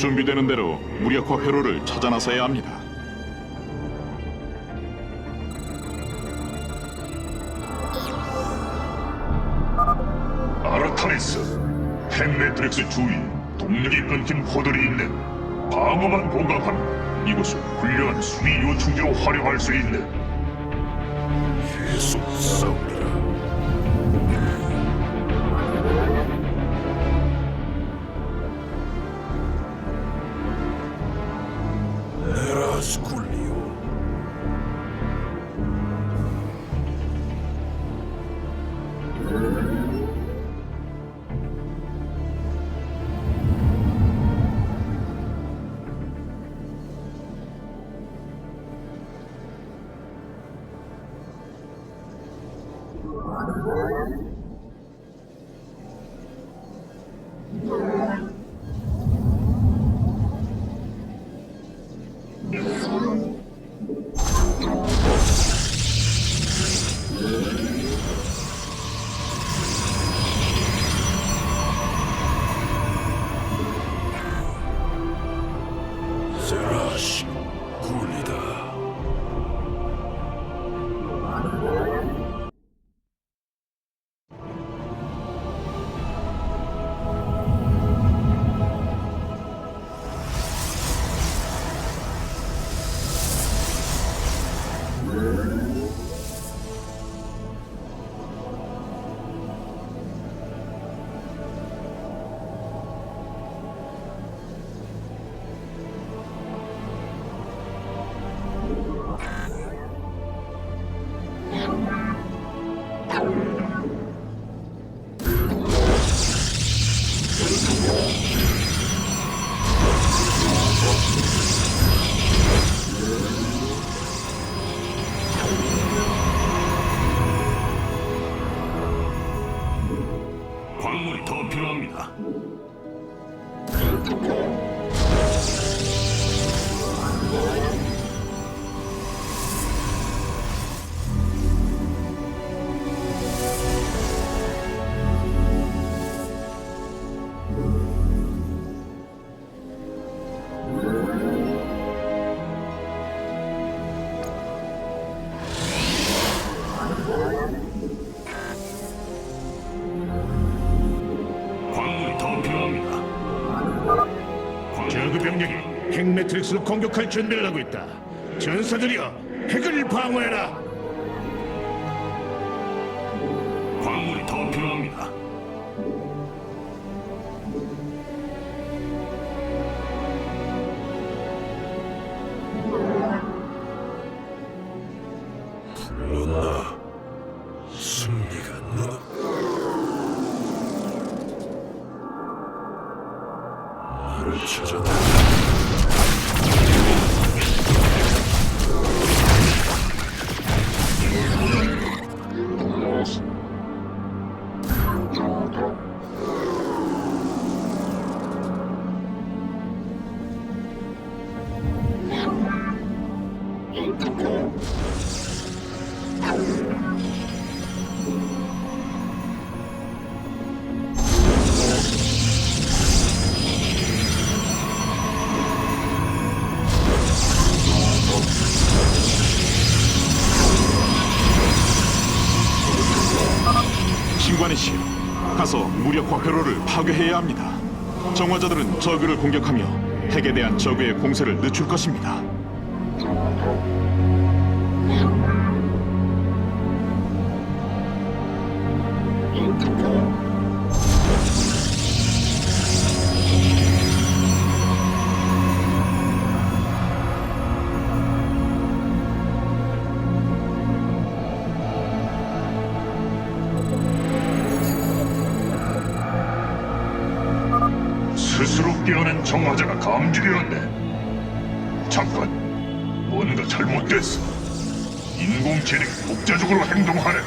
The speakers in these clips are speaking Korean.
준비되는 대로 무력화 회로를 찾아 나서야 합니다. 아르타니스, 펜메트릭스 주위 동력이 끊긴 포들이 있는 방어만 공격하면 이곳을 훌륭한 수비 요충지로 활용할 수 있는. 계속 싸우리라. 에라스쿨리오. 세라시 굴리다. 광물이 더 필요합니다. 광물이 더 필요합니다. 저그 병력이 핵 매트릭스를 공격할 준비를 하고 있다. 전사들이여, 핵을 방어해라. 광물이 더 필요합니다. 불렀나? 승리가 너. 나를 찾아다. 신관이시여, 가서 무력화 회로를 파괴해야 합니다. 정화자들은 저그를 공격하며 핵에 대한 저그의 공세를 늦출 것입니다. 스스로 깨어난 정화자가 감지되었네. 잠깐, 뭔가 잘못됐어. 인공지능이 독자적으로 행동하네.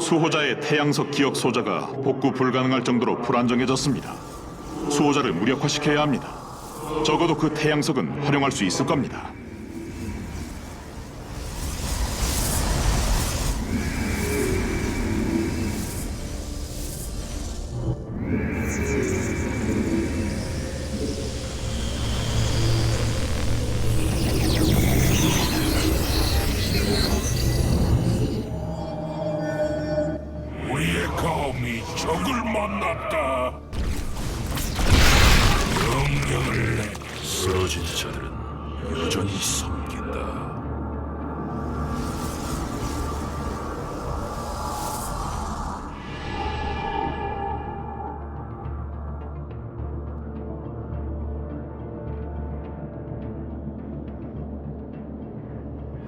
수호자의 태양석 기억 소자가 복구 불가능할 정도로 불안정해졌습니다. 수호자를 무력화시켜야 합니다. 적어도 그 태양석은 활용할 수 있을 겁니다. 적을 만났다. 명령을 내. 쓰러진 자들은 여전히 섬긴다.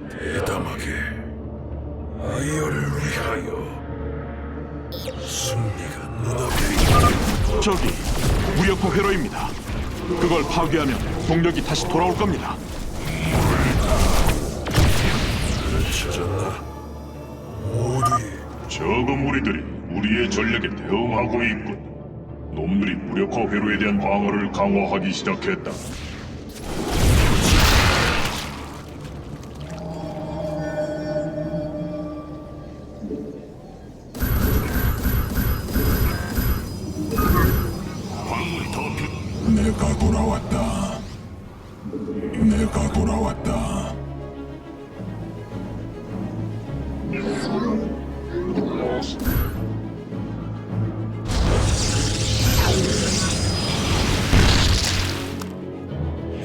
대담하게 아이어를 위하여. 승리가 눈앞에 있다. 저기 무력화 회로입니다. 그걸 파괴하면 동력이 다시 돌아올 겁니다. 찾았나? 모두의 적은 무리들이 우리의 전략에 대응하고 있군. 놈들이 무력화 회로에 대한 방어를 강화하기 시작했다. 광물이 더 필요. 내가 돌아왔다. 내가 돌아왔다.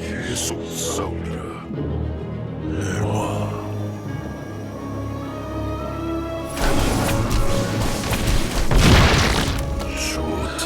계속 싸우리라. 내와 좋다.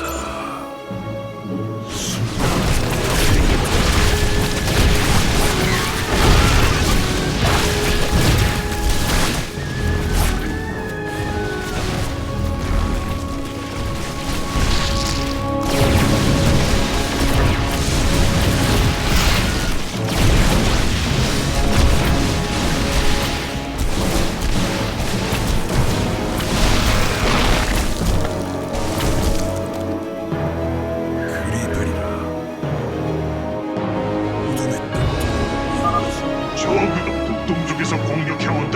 저그가 북동쪽에서 공격해온다.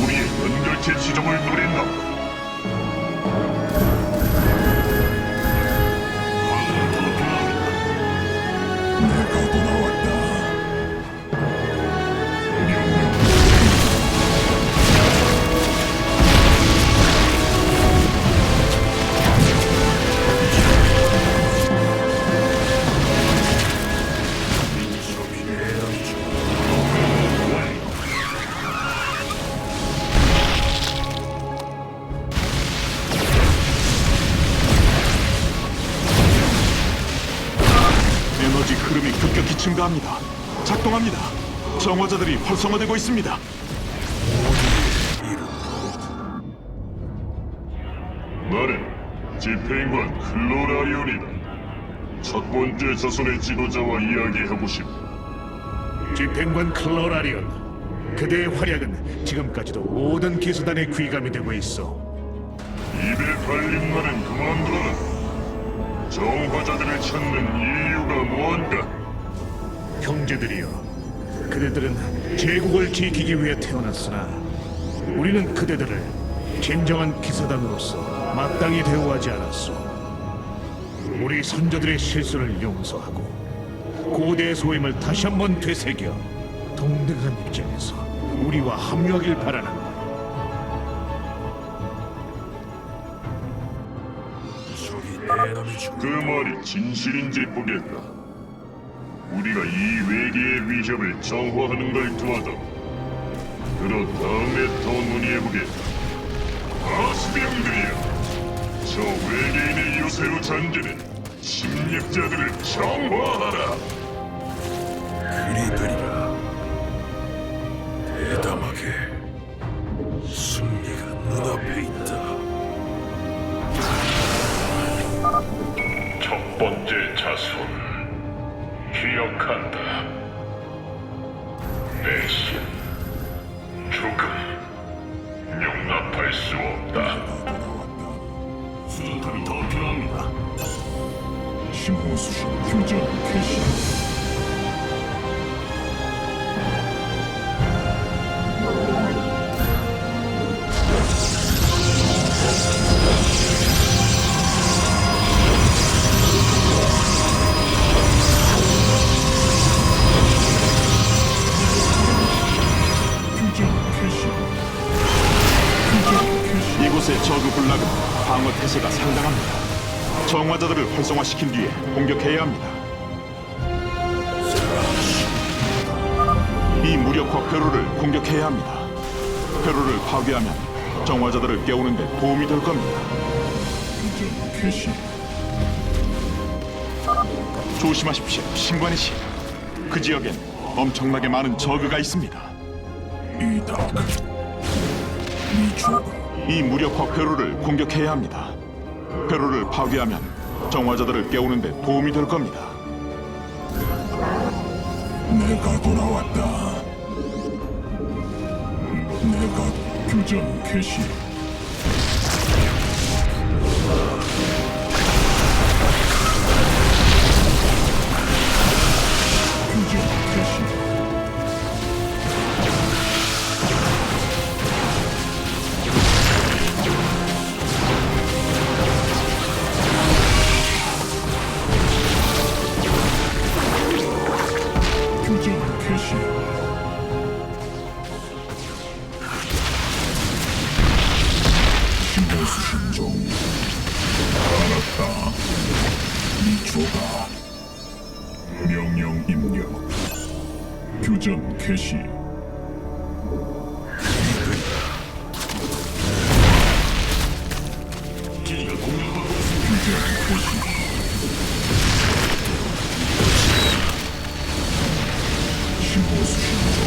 우리의 연결체 지점을 노린다. 광물이 더 필요합니다. 내가 돌아왔다. 에너지 흐름이 급격히 증가합니다. 작동합니다. 정화자들이 활성화되고 있습니다. 나는 집행관 클로라리온이다. 첫 번째 자손의 지도자와 이야기하고 싶다. 집행관 클로라리온, 그대의 활약은 지금까지도 모든 기수단의 귀감이 되고 있어. 입에 달린 말은 그만둬라. 정화자들을 찾는 이유가 뭔가? 형제들이여, 그대들은 제국을 지키기 위해 태어났으나 우리는 그대들을 진정한 기사단으로서 마땅히 대우하지 않았소. 우리 선조들의 실수를 용서하고 고대의 소임을 다시 한번 되새겨 동등한 입장에서 우리와 합류하길 바라는 그 말이 진실인지 보겠다. 우리가 이 외계의 위협을 정화하는 걸 도와도 그렇다음에 더 논의해보겠다. 아스병들이여, 저 외계인의 요새로 잠기는 침략자들을 정화하라. 그리 되리라. 대담하게 승리가 눈앞에 있다. 첫 번째 자손 기억한다. 배신, 죽음, 용납할 수 없다. 수정탑이 더 필요합니다. 심호수신 규정 개시. 사이브러스의 저그 군락은 방어 태세가 상당합니다. 정화자들을 활성화시킨 뒤에 공격해야 합니다. 이 무력화 회로를 공격해야 합니다. 회로를 파괴하면 정화자들을 깨우는 데 도움이 될 겁니다. 캐시. 조심하십시오, 신관의 신. 그 지역엔 엄청나게 많은 저그가 있습니다. 이닥. 미초가. 이 무력화 회로를 공격해야 합니다. 회로를 파괴하면 정화자들을 깨우는 데 도움이 될 겁니다. 내가 돌아왔다. 내가 교전 캐시. 교전 캐시. 교전 캐시. 신종 알았다. 미초가 명령 입력. 교전 캐시. 기지가 공격받고 있습니다. 교전 캐시. 신보수 신종.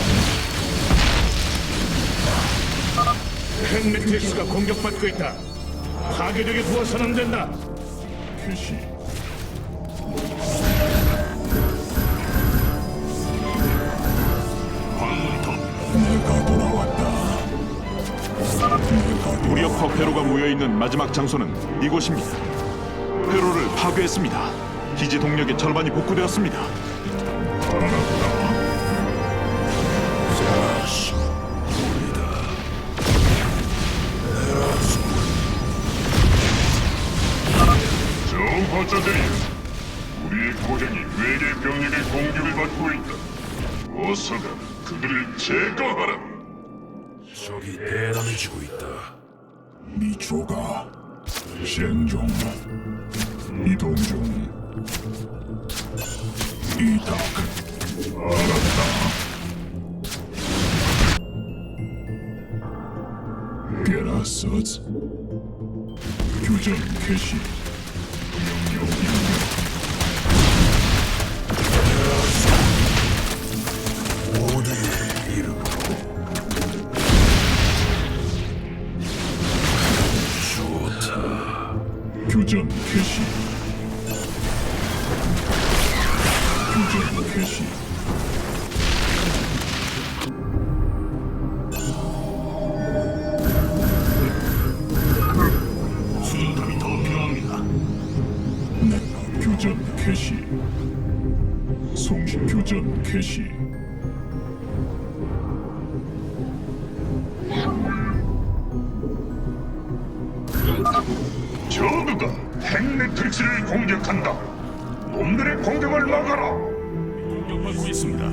핵 매트릭스가 공격받고 있다. 파괴적에 부어서는 안 된다. 캐시. 광물이 더 내가 돌아왔다. 내가 무력화 회로가 모여있는 마지막 장소는 이곳입니다. 회로를 파괴했습니다. 기지 동력의 절반이 복구되었습니다. 정거자들이 우리의 고장이 외계 병력의 공격을 받고 있다. 어서가 그들을 제거하라. 적이 대담해지고 있다. 미초가 신종 이동 중. 이닥 알았다. 게라서스 교전 캐시. 명령 입력. 모두의 이름으로 좋다. 교전 캐시. 교전 캐시. 수정탑이 더 필요합니다. 내가 교전 캐시. 송신 교전 캐시. 저그가 핵매트릭스를 공격한다. 놈들의 공격을 막아라. 공격받고 있습니다.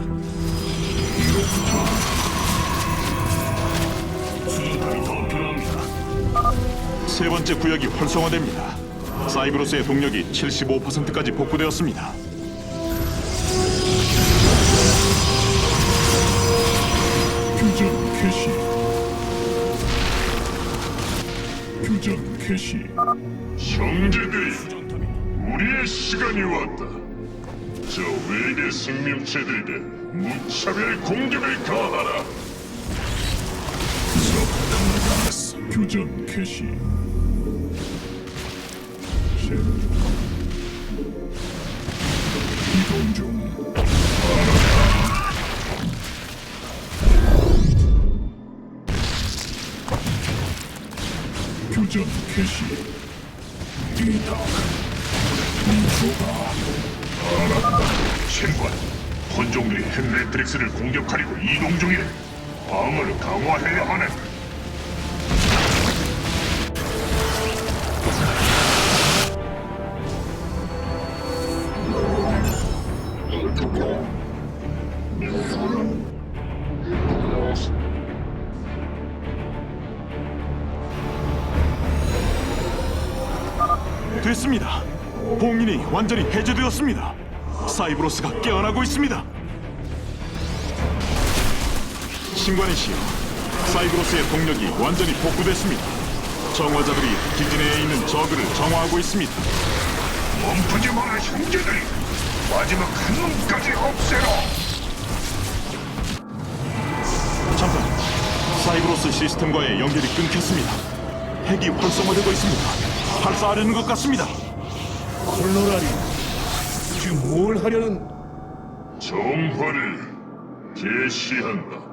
수정탑이 더 필요합니다. 세 번째 구역이 활성화됩니다. 사이브러스의 동력이 75%까지 복구되었습니다. 교전 캐시. 교전 캐시. 형제들이 우리의 시간이 왔다. 저 외계 생명체들에게 무차별 공격을 가하라. 석탄가스 교전 캐시. 이동 중. 교전 캐시. 이닥 미초가 알았다. 신관 혼종들이 핵매트릭스를 공격하려고 이동 중이래. 방어를 강화해야 하네. 됐습니다. 봉인이 완전히 해제되었습니다. 사이브로스가 깨어나고 있습니다. 신관이시여, 사이브로스의 동력이 완전히 복구됐습니다. 정화자들이 기지 내에 있는 저그를 정화하고 있습니다. 멈추지 마라 형제들이. 마지막 한 놈까지 없애라. 잠깐, 사이브로스 시스템과의 연결이 끊겼습니다. 핵이 활성화되고 있습니다. 발사하려는 것 같습니다. 콜로라리, 지금 뭘 하려는... 정화를 개시한다.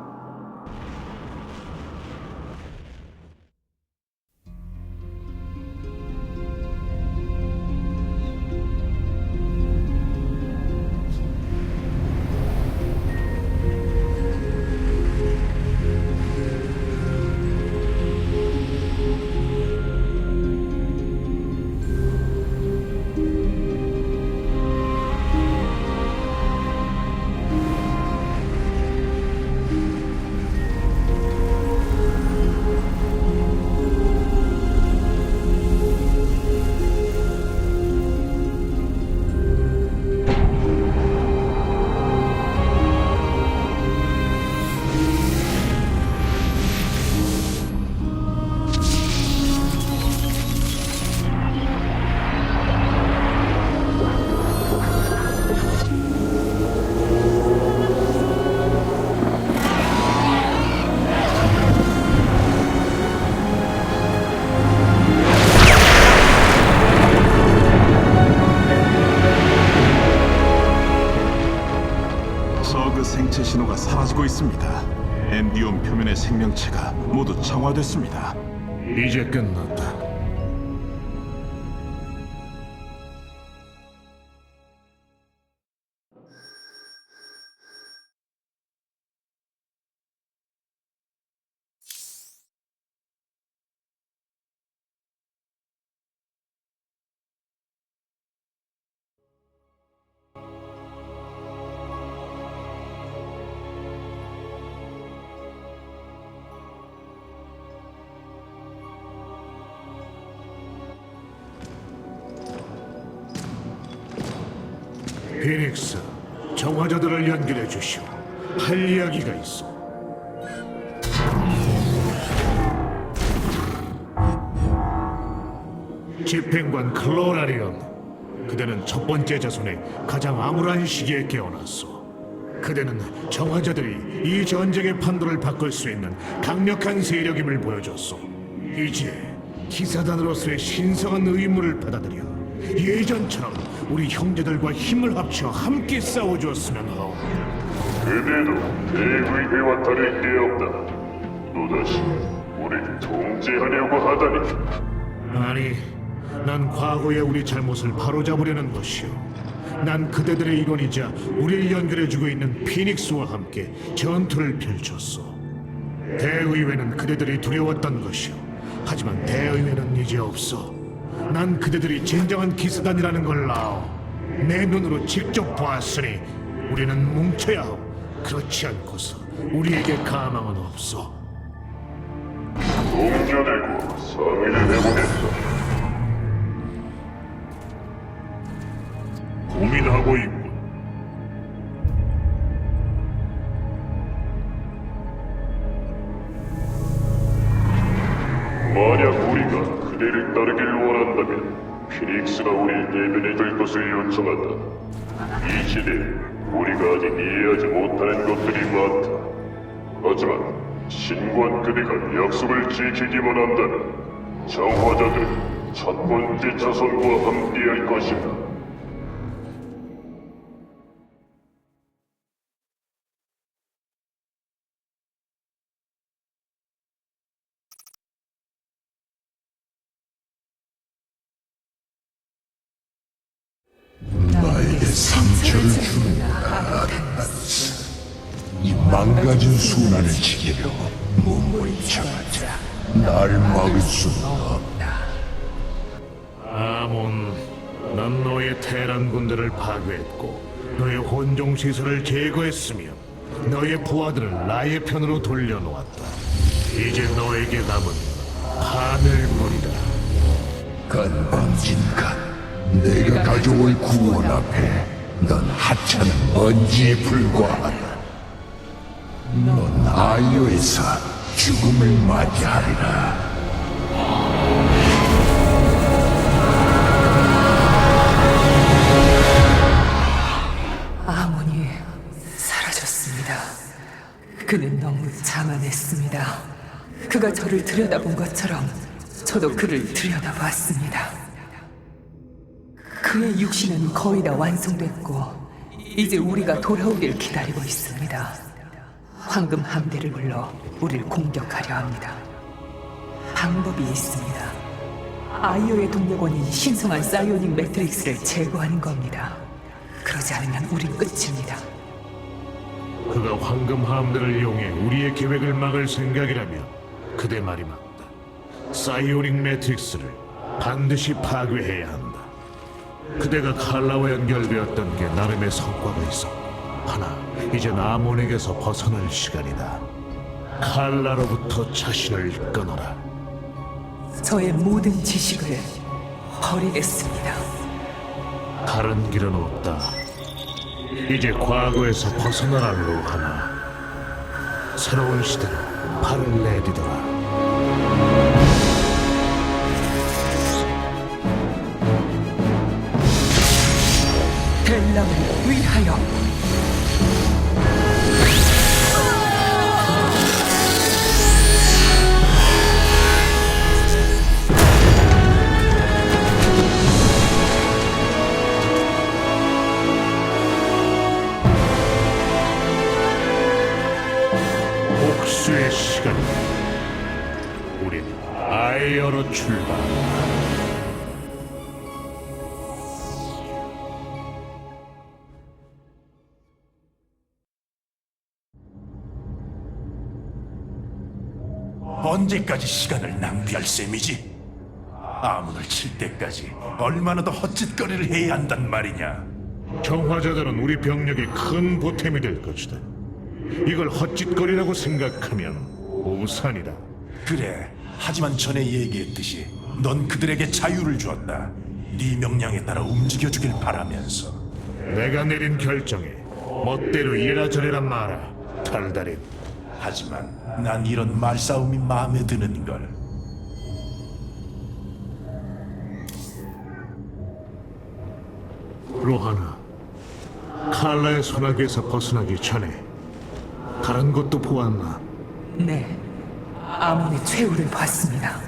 저그 생체 신호가 사라지고 있습니다. 엔디온 표면의 생명체가 모두 정화됐습니다. 이제 끝났다. 피닉스, 정화자들을 연결해 주시오. 할 이야기가 있어. 집행관 클로라리온, 그대는 첫 번째 자손의 가장 암울한 시기에 깨어났소. 그대는 정화자들이 이 전쟁의 판도를 바꿀 수 있는 강력한 세력임을 보여줬소. 이제 기사단으로서의 신성한 의무를 받아들여 예전처럼 우리 형제들과 힘을 합쳐 함께 싸워주었으면 하오. 그대도 대의회와 다를 게 없다. 또다시 우리를 통제하려고 하다니. 아니, 난 과거의 우리 잘못을 바로잡으려는 것이오. 난 그대들의 일원이자 우리를 연결해주고 있는 피닉스와 함께 전투를 펼쳤소. 대의회는 그대들이 두려웠던 것이오. 하지만 대의회는 이제 없어. 난 그대들이 진정한 기사단이라는 걸 아오. 내 눈으로 직접 보았으니 우리는 뭉쳐야 하오. 그렇지 않고서 우리에게 가망은 없어. 동료들과 상의를 해보겠다. 고민하고 있군. 만약 우리가 그대를 따르길 원한다면 피닉스가 우리를 대변해 줄 것을 요청한다. 이 시대에 우리가 아직 이해하지 못하는 것들이 많다. 하지만 신관 그대가 약속을 지키기만 한다면 정화자들은 첫 번째 자손과 함께할 것이다. 나에게 상처를 주는 아다스. 이 망가진 순환을 지키려고 몸부림 쳐봤자 날 막을 수는 없다. 아몬, 난 너의 테란 군대를 파괴했고 너의 혼종 시설을 제거했으며 너의 부하들을 나의 편으로 돌려놓았다. 이제 너에게 남은 하늘물이다. 건방진 것. 내가 가져올 구원 앞에 넌 하찮은 먼지에 불과하다. 넌 아이오에서 죽음을 맞이하리라. 아몬이 사라졌습니다. 그는 너무 자만했습니다. 그가 저를 들여다본 것처럼 저도 그를 들여다봤습니다. 그의 육신은 거의 다 완성됐고 이제 우리가 돌아오길 기다리고 있습니다. 황금 함대를 불러 우리를 공격하려 합니다. 방법이 있습니다. 아이오의 동력원인 신성한 사이오닉 매트릭스를 제거하는 겁니다. 그러지 않으면 우린 끝입니다. 그가 황금 함대를 이용해 우리의 계획을 막을 생각이라면 그대 말이 맞다. 사이오닉 매트릭스를 반드시 파괴해야 한다. 그대가 칼라와 연결되었던 게 나름의 성과가 있었고, 하나, 이젠 아몬에게서 벗어날 시간이다. 칼라로부터 자신을 끊어라. 저의 모든 지식을 버리겠습니다. 다른 길은 없다. 이제 과거에서 벗어나라, 로하나. 새로운 시대로 발을 내디뎌라. 델람을 위하여. 복수의 시간이다. 우린 아이어로 출발한다. 언제까지 시간을 낭비할 셈이지? 아문을 칠 때까지 얼마나 더 헛짓거리를 해야 한단 말이냐? 정화자들은 우리 병력에 큰 보탬이 될 것이다. 이걸 헛짓거리라고 생각하면 오산이다. 그래, 하지만 전에 얘기했듯이 넌 그들에게 자유를 주었다. 네 명령에 따라 움직여주길 바라면서. 내가 내린 결정에 멋대로 이래라 저래라 마라, 달달임. 하지만 난 이런 말싸움이 마음에 드는걸. 로하나, 칼라의 소나기에서 벗어나기 전에 다른 것도 보았나? 네, 아몬의 최후를 봤습니다.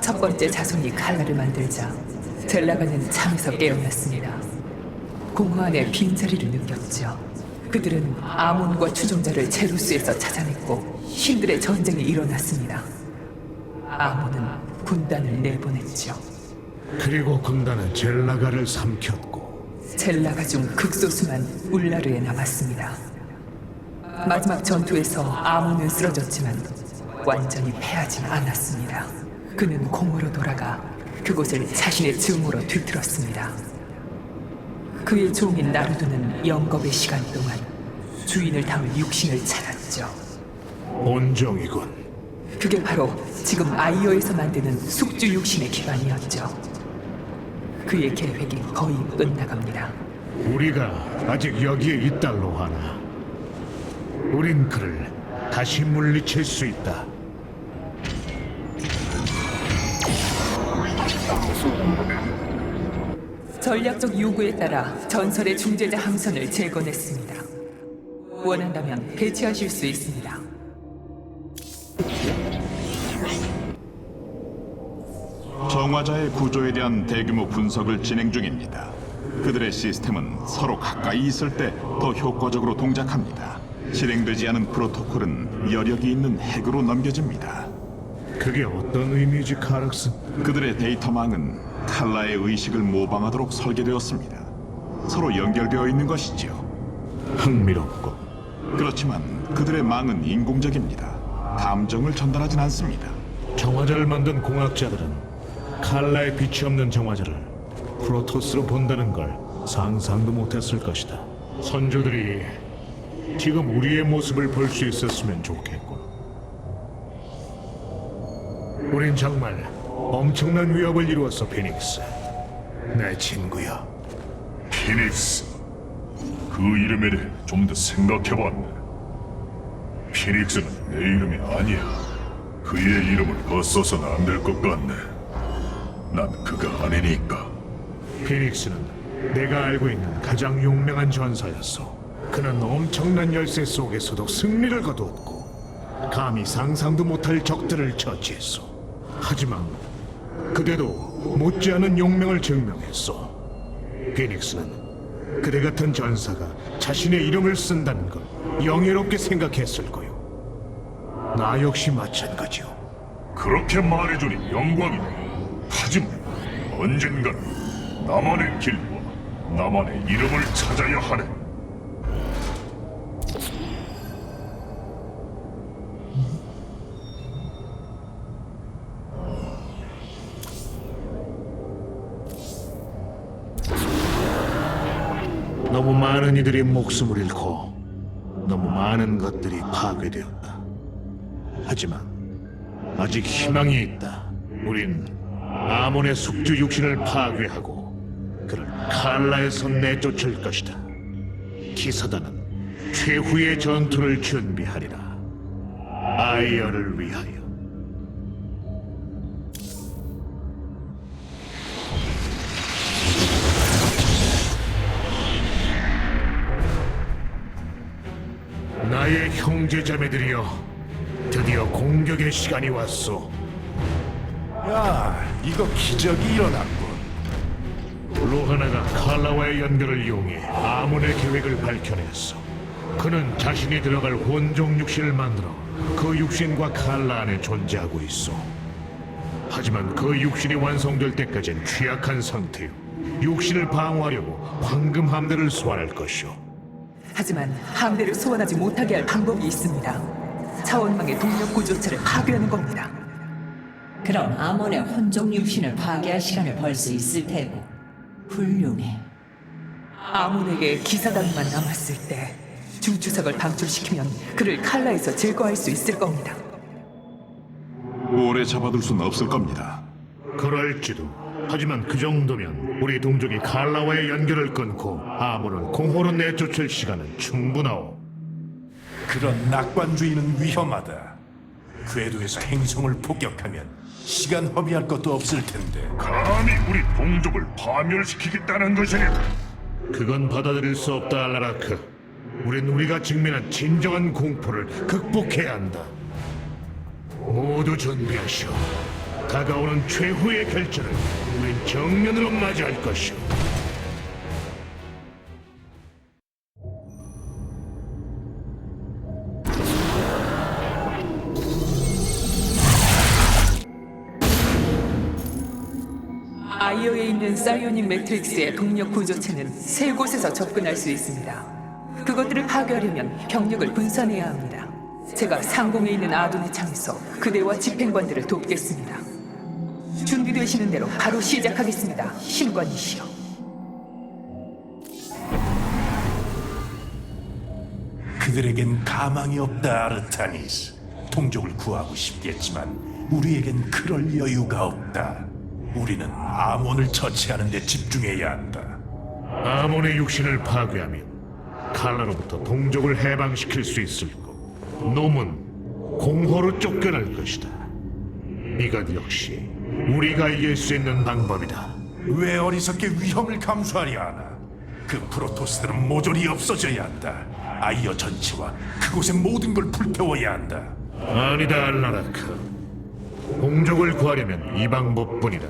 첫 번째 자손이 칼라를 만들자 젤라가는 잠에서 깨어났습니다. 공허 안에 빈자리를 느꼈죠. 그들은 아몬과 추종자를 제루스에서 찾아냈고 신들의 전쟁이 일어났습니다. 아몬은 군단을 내보냈죠. 그리고 군단은 젤라가를 삼켰고, 젤라가 중 극소수만 울라르에 남았습니다. 마지막 전투에서 아몬은 쓰러졌지만 완전히 패하진 않았습니다. 그는 공으로 돌아가 그곳을 자신의 증오로 뒤틀었습니다. 그의 종인 나루도는 영겁의 시간 동안 주인을 담을 육신을 찾았죠. 온종이군. 그게 바로 지금 아이어에서 만드는 숙주 육신의 기반이었죠. 그의 계획이 거의 끝나갑니다. 우리가 아직 여기에 있다, 로하나. 우린 그를 다시 물리칠 수 있다. 전략적 요구에 따라 전설의 중재자 함선을 재건했습니다. 원한다면 배치하실 수 있습니다. 정화자의 구조에 대한 대규모 분석을 진행 중입니다. 그들의 시스템은 서로 가까이 있을 때 더 효과적으로 동작합니다. 실행되지 않은 프로토콜은 여력이 있는 핵으로 넘겨집니다. 그게 어떤 의미지, 카락스? 그들의 데이터망은 칼라의 의식을 모방하도록 설계되었습니다. 서로 연결되어 있는 것이죠. 흥미롭고. 그렇지만 그들의 망은 인공적입니다. 감정을 전달하진 않습니다. 정화자를 만든 공학자들은 칼라의 빛이 없는 정화자를 프로토스로 본다는 걸 상상도 못했을 것이다. 선조들이 지금 우리의 모습을 볼 수 있었으면 좋겠군. 우린 정말 엄청난 위협을 이루었어, 피닉스. 내 친구야. 피닉스. 그 이름에 대해 좀 더 생각해봤네. 피닉스는 내 이름이 아니야. 그의 이름을 거써서는 안 될 것 같네. 난 그가 아니니까. 피닉스는 내가 알고 있는 가장 용맹한 전사였어. 그는 엄청난 열세 속에서도 승리를 거두었고 감히 상상도 못할 적들을 처치했어. 하지만 그대도 못지않은 용맹을 증명했어. 피닉스는 그대 같은 전사가 자신의 이름을 쓴다는 걸 영예롭게 생각했을 거요. 나 역시 마찬가지요. 그렇게 말해주니 영광이네. 하지만 언젠간 나만의 길과 나만의 이름을 찾아야 하네. 너무 많은 이들이 목숨을 잃고 너무 많은 것들이 파괴되었다. 하지만 아직 희망이 있다. 우린 아몬의 숙주 육신을 파괴하고 그를 칼라에서 내쫓을 것이다. 기사단은 최후의 전투를 준비하리라. 아이어를 위하여. 나의 형제자매들이여, 드디어 공격의 시간이 왔소. 야, 이거 기적이 일어났군. 로하나가 칼라와의 연결을 이용해 아몬의 계획을 밝혀냈어. 그는 자신이 들어갈 혼종 육신을 만들어 그 육신과 칼라 안에 존재하고 있어. 하지만 그 육신이 완성될 때까지는 취약한 상태요. 육신을 방어하려고 황금 함대를 소환할 것이오. 하지만 함대를 소환하지 못하게 할 방법이 있습니다. 차원망의 동력 구조체를 파괴하는 겁니다. 그럼 아몬의 혼종 육신을 파괴할 시간을 벌 수 있을 테고. 훌륭해. 아몬에게 기사단만 남았을 때 중추석을 방출시키면 그를 칼라에서 제거할 수 있을 겁니다. 오래 잡아둘 수는 없을 겁니다. 그럴지도. 하지만 그 정도면 우리 동족이 칼라와의 연결을 끊고 아몬을 공허로 내쫓을 시간은 충분하오. 그런 낙관주의는 위험하다. 궤도에서 행성을 폭격하면 시간 허비할 것도 없을 텐데. 감히 우리 동족을 파멸시키겠다는 것이냐? 그건 받아들일 수 없다, 알라라크. 우린 우리가 직면한 진정한 공포를 극복해야 한다. 모두 준비하시오. 다가오는 최후의 결전을 우린 정면으로 맞이할 것이오. 아이어에 있는 사이오닉 매트릭스의 동력 구조체는 세 곳에서 접근할 수 있습니다. 그것들을 파괴하려면 병력을 분산해야 합니다. 제가 상공에 있는 아둔의 창에서 그대와 집행관들을 돕겠습니다. 준비되시는 대로 바로 시작하겠습니다. 신관이시여. 그들에겐 가망이 없다, 아르타니스. 동족을 구하고 싶겠지만 우리에겐 그럴 여유가 없다. 우리는 아몬을 처치하는 데 집중해야 한다. 아몬의 육신을 파괴하면 칼라로부터 동족을 해방시킬 수 있을 거고 놈은 공허로 쫓겨날 것이다. 이것 역시 우리가 이길 수 있는 방법이다. 왜 어리석게 위험을 감수하려 하나? 그 프로토스들은 모조리 없어져야 한다. 아이어 전체와 그곳의 모든 걸 불태워야 한다. 아니다, 알라라크. 동족을 구하려면 이 방법뿐이다.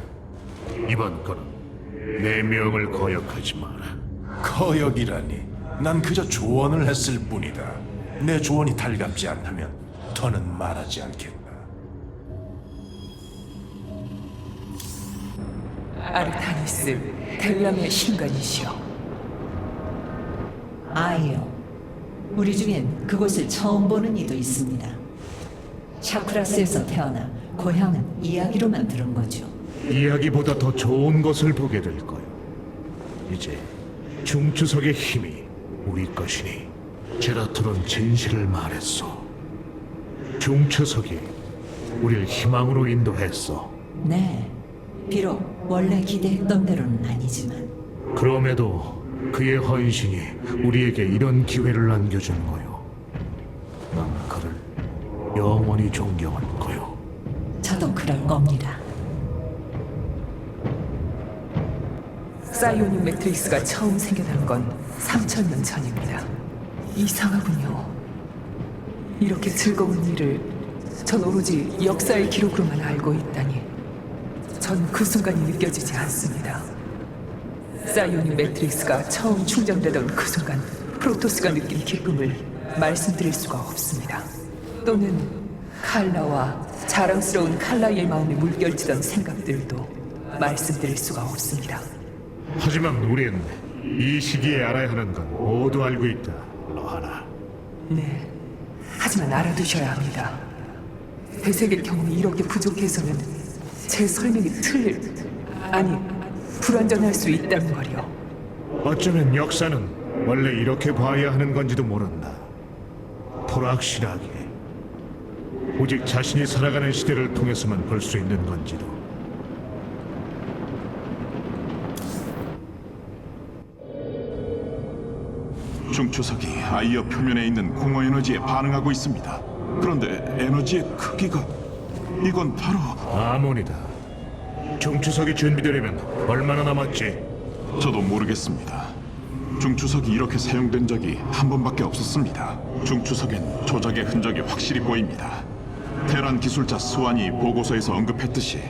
이번 건은 내 명을 거역하지 마라. 거역이라니. 난 그저 조언을 했을 뿐이다. 내 조언이 달갑지 않다면 더는 말하지 않겠다. 아르타니스, 델람의 신관이시여. 아이요. 우리 중엔 그곳을 처음 보는 이도 있습니다. 샤쿠라스에서 태어나 고향은 이야기로만 들은 거죠. 이야기보다 더 좋은 것을 보게 될 거요. 이제 중추석의 힘이 우리 것이니 제라툴은 진실을 말했어. 중추석이 우리를 희망으로 인도했어. 네, 비록 원래 기대했던 대로는 아니지만 그럼에도 그의 헌신이 우리에게 이런 기회를 안겨준 거요. 난 그를 영원히 존경할 거요. 저도 그럴 겁니다. 사이오닉 매트릭스가 처음 생겨난 건 3000년 전입니다. 이상하군요. 이렇게 즐거운 일을 전 오로지 역사의 기록으로만 알고 있다니 전 그 순간이 느껴지지 않습니다. 사이오닉 매트릭스가 처음 충전되던 그 순간 프로토스가 느낀 기쁨을 말씀드릴 수가 없습니다. 또는 칼라와 자랑스러운 칼라의 마음에 물결치던 생각들도 말씀드릴 수가 없습니다. 하지만 우린 이 시기에 알아야 하는 건 모두 알고 있다, 로하나. 네. 하지만 알아두셔야 합니다. 되새길 경험이 이렇게 부족해서는 제 설명이 아니, 불완전할 수 있다는 말이요. 어쩌면 역사는 원래 이렇게 봐야 하는 건지도 모른다. 불확실하게. 오직 자신이 살아가는 시대를 통해서만 볼 수 있는 건지도. 중추석이 아이어 표면에 있는 공허 에너지에 반응하고 있습니다. 그런데 에너지의 크기가 이건 바로 아몬이다. 중추석이 준비되려면 얼마나 남았지? 저도 모르겠습니다. 중추석이 이렇게 사용된 적이 한 번밖에 없었습니다. 중추석엔 조작의 흔적이 확실히 보입니다. 테란 기술자 스완이 보고서에서 언급했듯이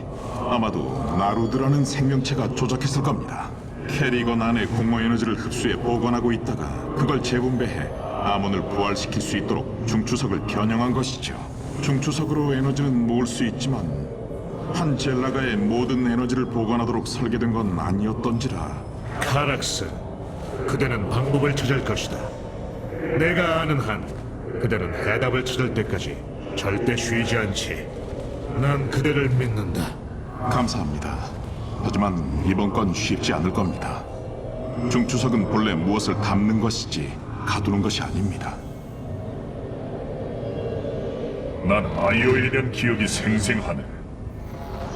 아마도 나루드라는 생명체가 조작했을 겁니다. 캐리건 안에 공허 에너지를 흡수해 보관하고 있다가 그걸 재분배해 아몬을 부활시킬 수 있도록 중추석을 변형한 것이죠. 중추석으로 에너지는 모을 수 있지만 한 젤라가의 모든 에너지를 보관하도록 설계된 건 아니었던지라. 카락스, 그대는 방법을 찾을 것이다. 내가 아는 한 그대는 해답을 찾을 때까지 절대 쉬지 않지. 난 그대를 믿는다. 감사합니다. 하지만 이번 건 쉽지 않을 겁니다. 중추석은 본래 무엇을 담는 것이지 가두는 것이 아닙니다. 난 아이오에 대한 기억이 생생하네.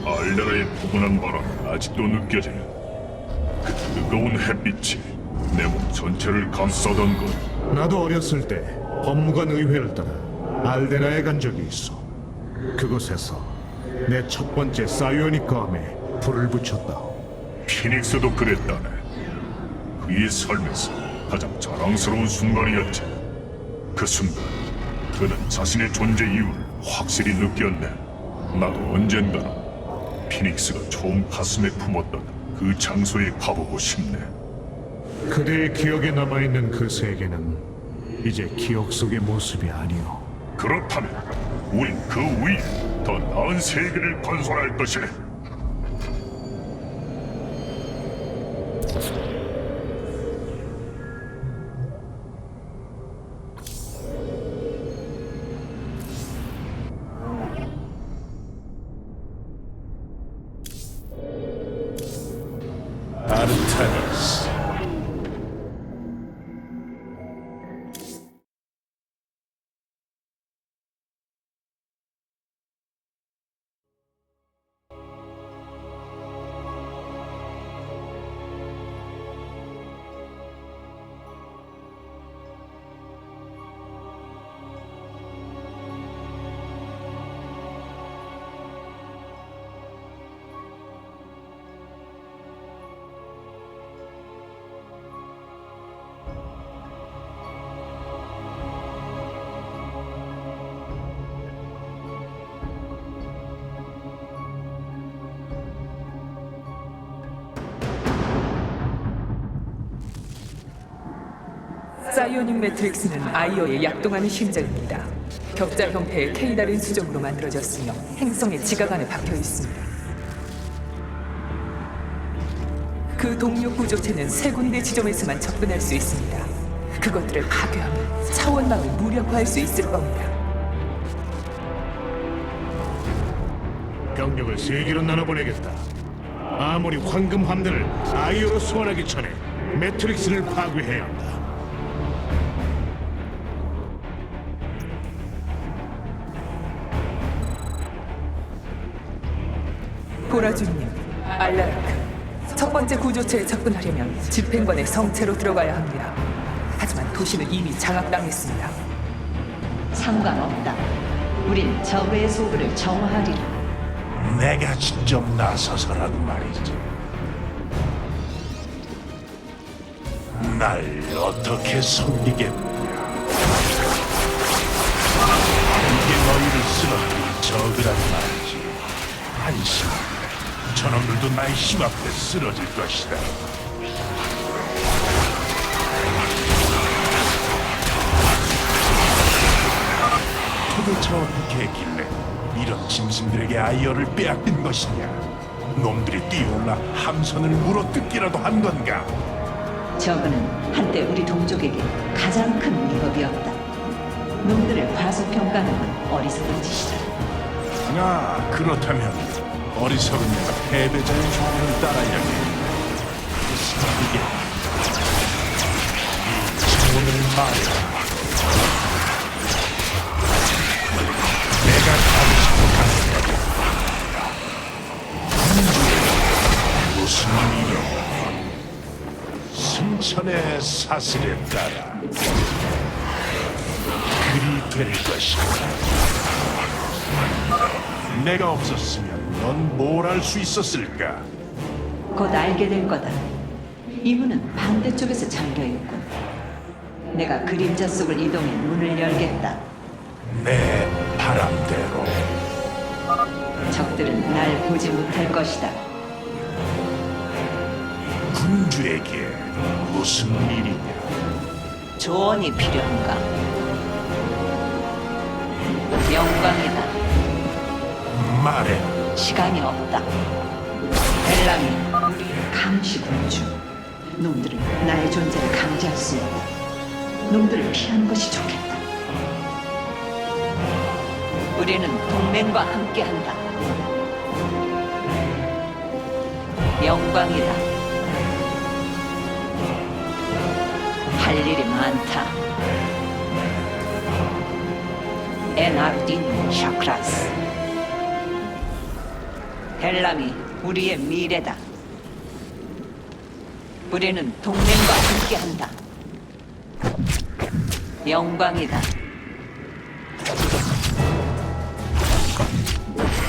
알레라의 포근한 바람이 아직도 느껴지네. 그 뜨거운 햇빛이 내 몸 전체를 감싸던 것. 나도 어렸을 때 법무관 의회를 따라 알데나에 간 적이 있어. 그곳에서 내 첫 번째 사이오닉 검에 불을 붙였다. 피닉스도 그랬다네. 그의 삶에서 가장 자랑스러운 순간이었지. 그 순간 그는 자신의 존재 이유를 확실히 느꼈네. 나도 언젠가는 피닉스가 처음 가슴에 품었던 그 장소에 가보고 싶네. 그대의 기억에 남아있는 그 세계는 이제 기억 속의 모습이 아니오. 그렇다면 우린 그 위에 더 나은 세계를 건설할 것이네. 아르타니스. 사이오닉 매트릭스는 아이어의 약동하는 심장입니다. 격자 형태의 K다른 수정으로 만들어졌으며 행성의 지각 안에 박혀 있습니다. 그 동력 구조체는 세 군데 지점에서만 접근할 수 있습니다. 그것들을 파괴하면 차원망을 무력화할 수 있을 겁니다. 병력을 세 개로 나눠보내겠다. 아무리 황금 함대를 아이어로 소환하기 전에 매트릭스를 파괴해야 한다. 보라주님, 알라라크. 첫 번째 구조체에 접근하려면 집행관의 성체로 들어가야 합니다. 하지만 도시는 이미 장악당했습니다. 상관없다. 우린 적의 소굴을 정화하리라. 내가 직접 나서서라도 말이지. 날 어떻게 섬기겠느냐? 이게 너희를 쓰러뜨릴 적이란 말이지. 안심. 저놈들도 나의 힘 앞에 쓰러질 것이다. 도대체 어떻게 했길래 이런 짐승들에게 아이어를 빼앗긴 것이냐? 놈들이 뛰어올라 함선을 물어뜯기라도 한 건가? 저그는 한때 우리 동족에게 가장 큰 위협이었다. 놈들을 과소평가하는 건 어리석은 짓이다. 아, 그렇다면 어리석은 내가 패배자의 조언을 따라야겠네. 이게 이 증언을 말해라. 내가 가고 싶은 강가다. 무슨 일이야? 승천의 사슬에 따라 그리 될 것이다. 내가 없었으면 넌 뭘 할 수 있었을까? 곧 알게 될 거다. 이 문은 반대쪽에서 잠겨있군. 내가 그림자 속을 이동해 문을 열겠다. 내 바람대로. 적들은 날 보지 못할 것이다. 군주에게 무슨 일이냐? 조언이 필요한가? 영광이다. 말해. 시간이 없다. 벨람이 우리의 감시 군주. 놈들은 나의 존재를 감지할 수 있다. 놈들을 피하는 것이 좋겠다. 우리는 동맹과 함께한다. 영광이다. 할 일이 많다. 에나르딘 샤크라스. 벨람이 우리의 미래다. 우리는 동맹과 함께한다. 영광이다.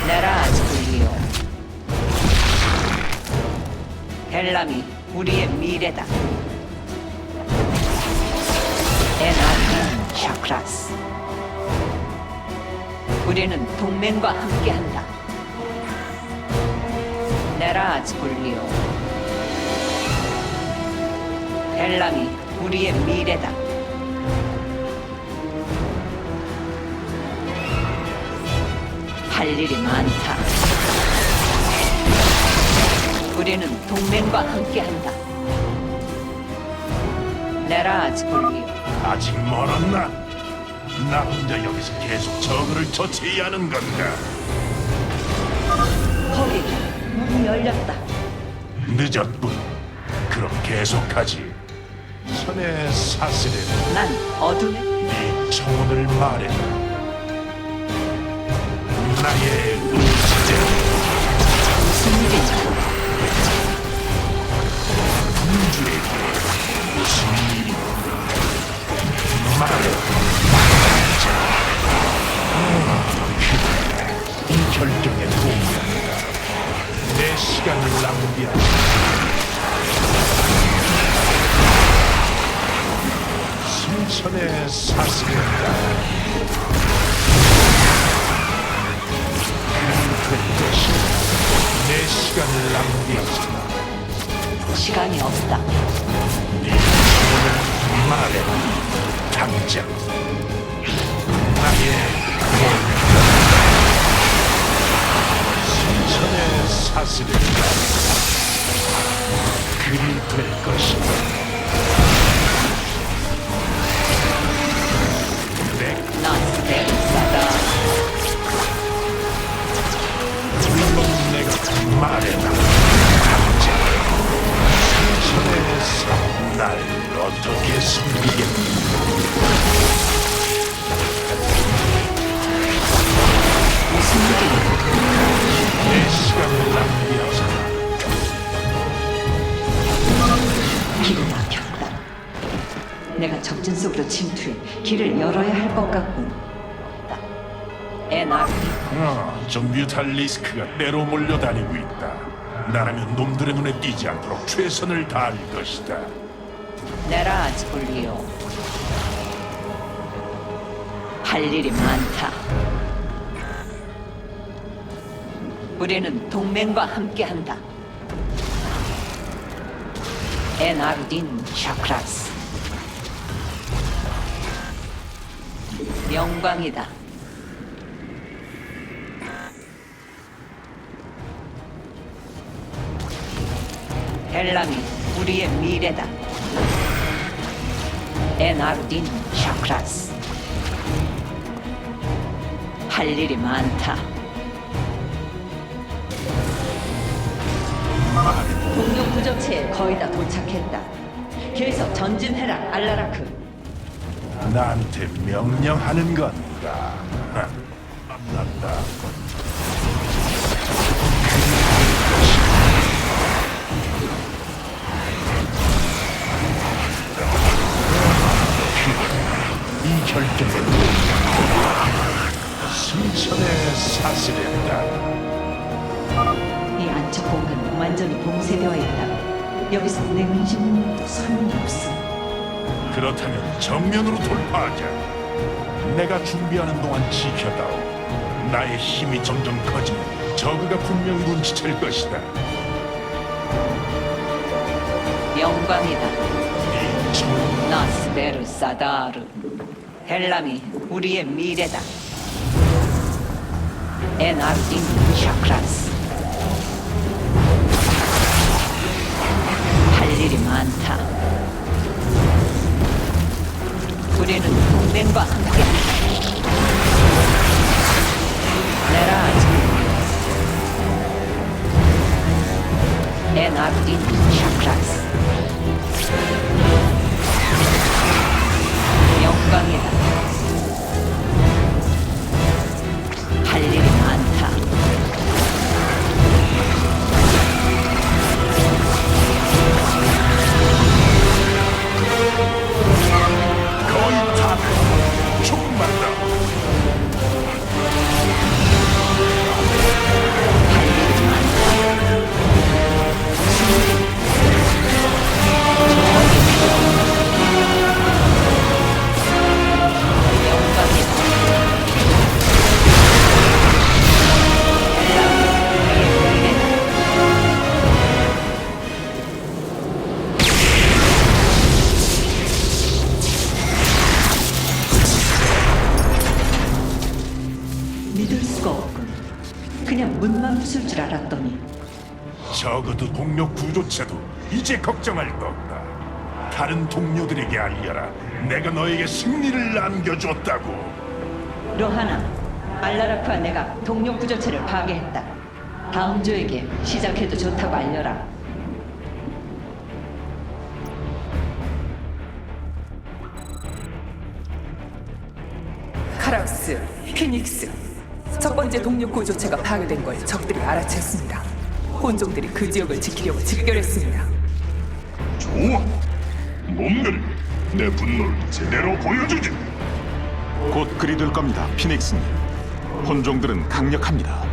네라즈 불리오. 벨람이 우리의 미래다. 에나르딘 샤크라스. 우리는 동맹과 함께한다. 네라즈 불리오. 벨람이 우리의 미래다. 할 일이 많다. 우리는 동맹과 함께한다. 네라즈 불리오. 아직 멀었나? 나 혼자 여기서 계속 저그를 처치해야 하는 건가? 거기 문이 열렸다. 늦었군. 그럼 계속하지. 선의 사슬에 난 어둠에 네 청혼을 말해라. 나의 의지대로 무슨 일이냐? 군주에게 무슨 일이 말해라. 이 결정에 동의한다. 내 시간을 낭비하지. 승천의 사슬에 따라 될 것이다. 내 시간을 낭비하지 마. 시간이 없다. 네 주문을 말해라. 당장 나의 승천의 사슬에 따라 그리 될 것이다. 난 대사다. 물론 내가 말해라. 당장 승천의 날 어떻게 숨기겠니? 무슨 일이냐? 내 시간을 낭비 왕조 침투에 길을 열어야 할 것 같군. NRD 저 뮤탈리스크가 때로 몰려다니고 있다. 나라면 놈들의 눈에 띄지 않도록 최선을 다할 것이다. 내라지 볼리오. 할 일이 많다. 우리는 동맹과 함께한다. 에나르딘 샤크라스. 영광이다. 헬람이 우리의 미래다. 에나르딘 샤크라스. 할 일이 많다. 동력 부적체에 거의 다 도착했다. 계속 전진해라, 알라라크. 나한테 명령하는 건가? 난다. 이 결정은 승천의 사슬했다. 이 안쪽 공간은 완전히 봉쇄되어 있다. 여기서 내 의심도 소용이 없어. 그렇다면 정면으로 돌파하자. 내가 준비하는 동안 지켜다오. 나의 힘이 점점 커지면 저그가 분명 눈치챌 것이다. 영광이다. 이 정... 나스베르 사다르. 헬람이 우리의 미래다. 에나르딘 샤크라스. 할 일이 많다. 우리는 동맹과 함께한다. 내라지. 에나르딘 샤크라스. 영광이다. 할 일이 많다. 거의 다 됐다. 조금만 더. 믿을 수가 없군. 그냥 문만 부술 줄 알았더니 적어도 동료 구조체도 이제 걱정할 거 없다. 다른 동료들에게 알려라. 내가 너에게 승리를 안겨줬다고. 로하나, 알라라프와 내가 동력 구조체를 파괴했다. 다음 주에게 시작해도 좋다고 알려라. 카라우스, 피닉스. 첫 번째 동력 구조체가 파괴된 걸 적들이 알아챘습니다. 혼종들이 그 지역을 지키려고 집결했습니다. 좋아. 놈들 내 분노를 제대로 보여주지. 곧 그리 될 겁니다, 피닉스님. 혼종들은 강력합니다.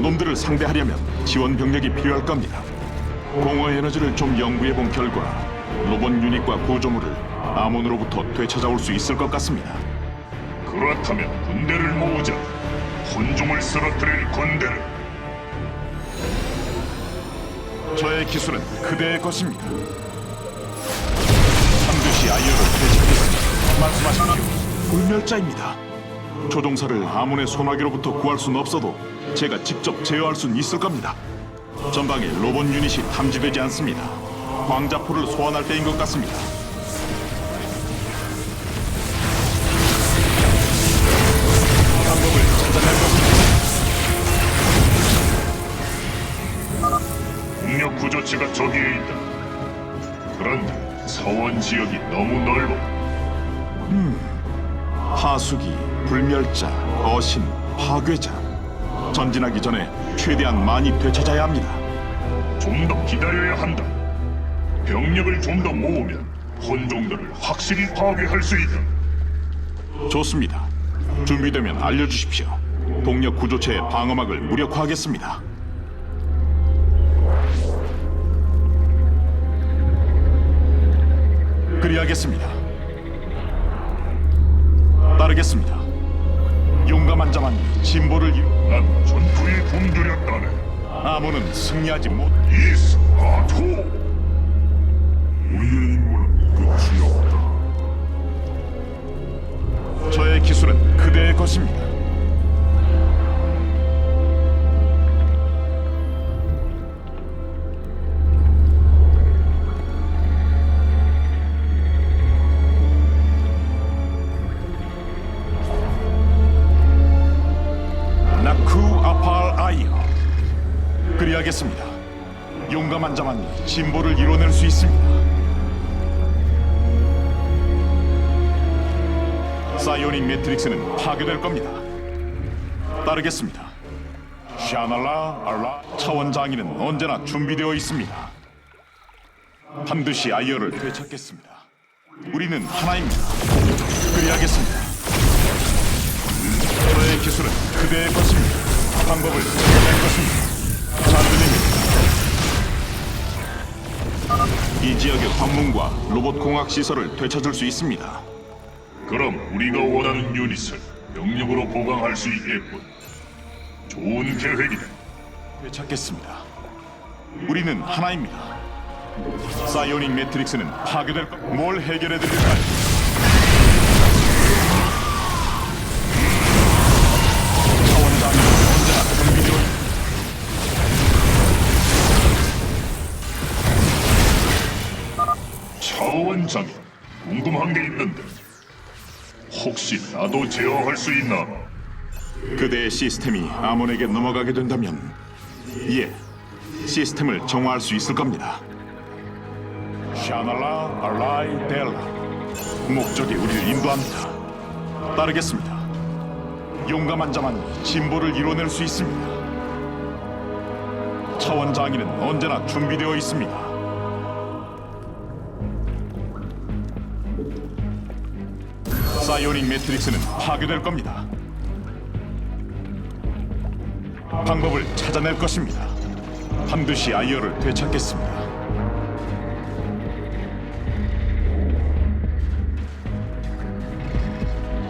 놈들을 상대하려면 지원 병력이 필요할 겁니다. 공허 에너지를 좀 연구해 본 결과 로봇 유닛과 구조물을 아몬으로부터 되찾아올 수 있을 것 같습니다. 그렇다면 군대를 모으자. 혼종을 쓰러뜨릴 군대를. 저의 기술은 그대의 것입니다. 반드시 아이어를 되찾겠습니다. 말씀하십시오. 불멸자입니다. 조종사를 아몬의 소나기로부터 구할 수는 없어도 제가 직접 제어할 수는 있을 겁니다. 전방에 로봇 유닛이 탐지되지 않습니다. 광자포를 소환할 때인 것 같습니다. 방법을 찾아낼 것입니다. 동력 구조체가 저기에 있다. 그런데 사원 지역이 너무 넓어. 하수기, 불멸자, 거신, 파괴자. 전진하기 전에 최대한 많이 되찾아야 합니다. 좀 더 기다려야 한다. 병력을 좀 더 모으면 혼종들을 확실히 파괴할 수 있다. 좋습니다. 준비되면 알려주십시오. 동력 구조체의 방어막을 무력화하겠습니다. 그리하겠습니다. 따르겠습니다. 용감한 자만 진보를 난 전투에 굶주렸다네. 아몬은 승리하지 못. 이스파토! 우리의 임무는 끝이 없다. 저의 기술은 그대의 것입니다. 나쿠 아팔 아이어. 그리하겠습니다. 용감한 자만 진보를 이뤄낼 수 있습니다. 사이오닉 매트릭스는 파괴될 겁니다. 따르겠습니다. 샤날라 알라. 차원 장인은 언제나 준비되어 있습니다. 반드시 아이어를 되찾겠습니다. 우리는 하나입니다. 그리하겠습니다. 저의 기술은 그대의 것입니다. 방법을 찾아낼 것입니다. 잘 들립니다. 이 지역의 관문과 로봇 공학 시설을 되찾을 수 있습니다. 그럼 우리가 원하는 유닛을 병력으로 보강할 수 있겠군. 좋은 계획이다. 되찾겠습니다. 우리는 하나입니다. 사이오닉 매트릭스는 파괴될 것. 뭘 해결해 드릴까요? 차원장은 언제나 준비되어 차원장이 궁금한 게 있는데 혹시 나도 제어할 수 있나? 그대의 시스템이 아몬에게 넘어가게 된다면 예, 시스템을 정화할 수 있을 겁니다. 샤날라 알라이 델라. 목적이 우리를 인도합니다. 따르겠습니다. 용감한 자만 진보를 이뤄낼 수 있습니다. 차원 장인은 언제나 준비되어 있습니다. 사이오닉 매트릭스는 파괴될 겁니다. 방법을 찾아낼 것입니다. 반드시 아이어를 되찾겠습니다.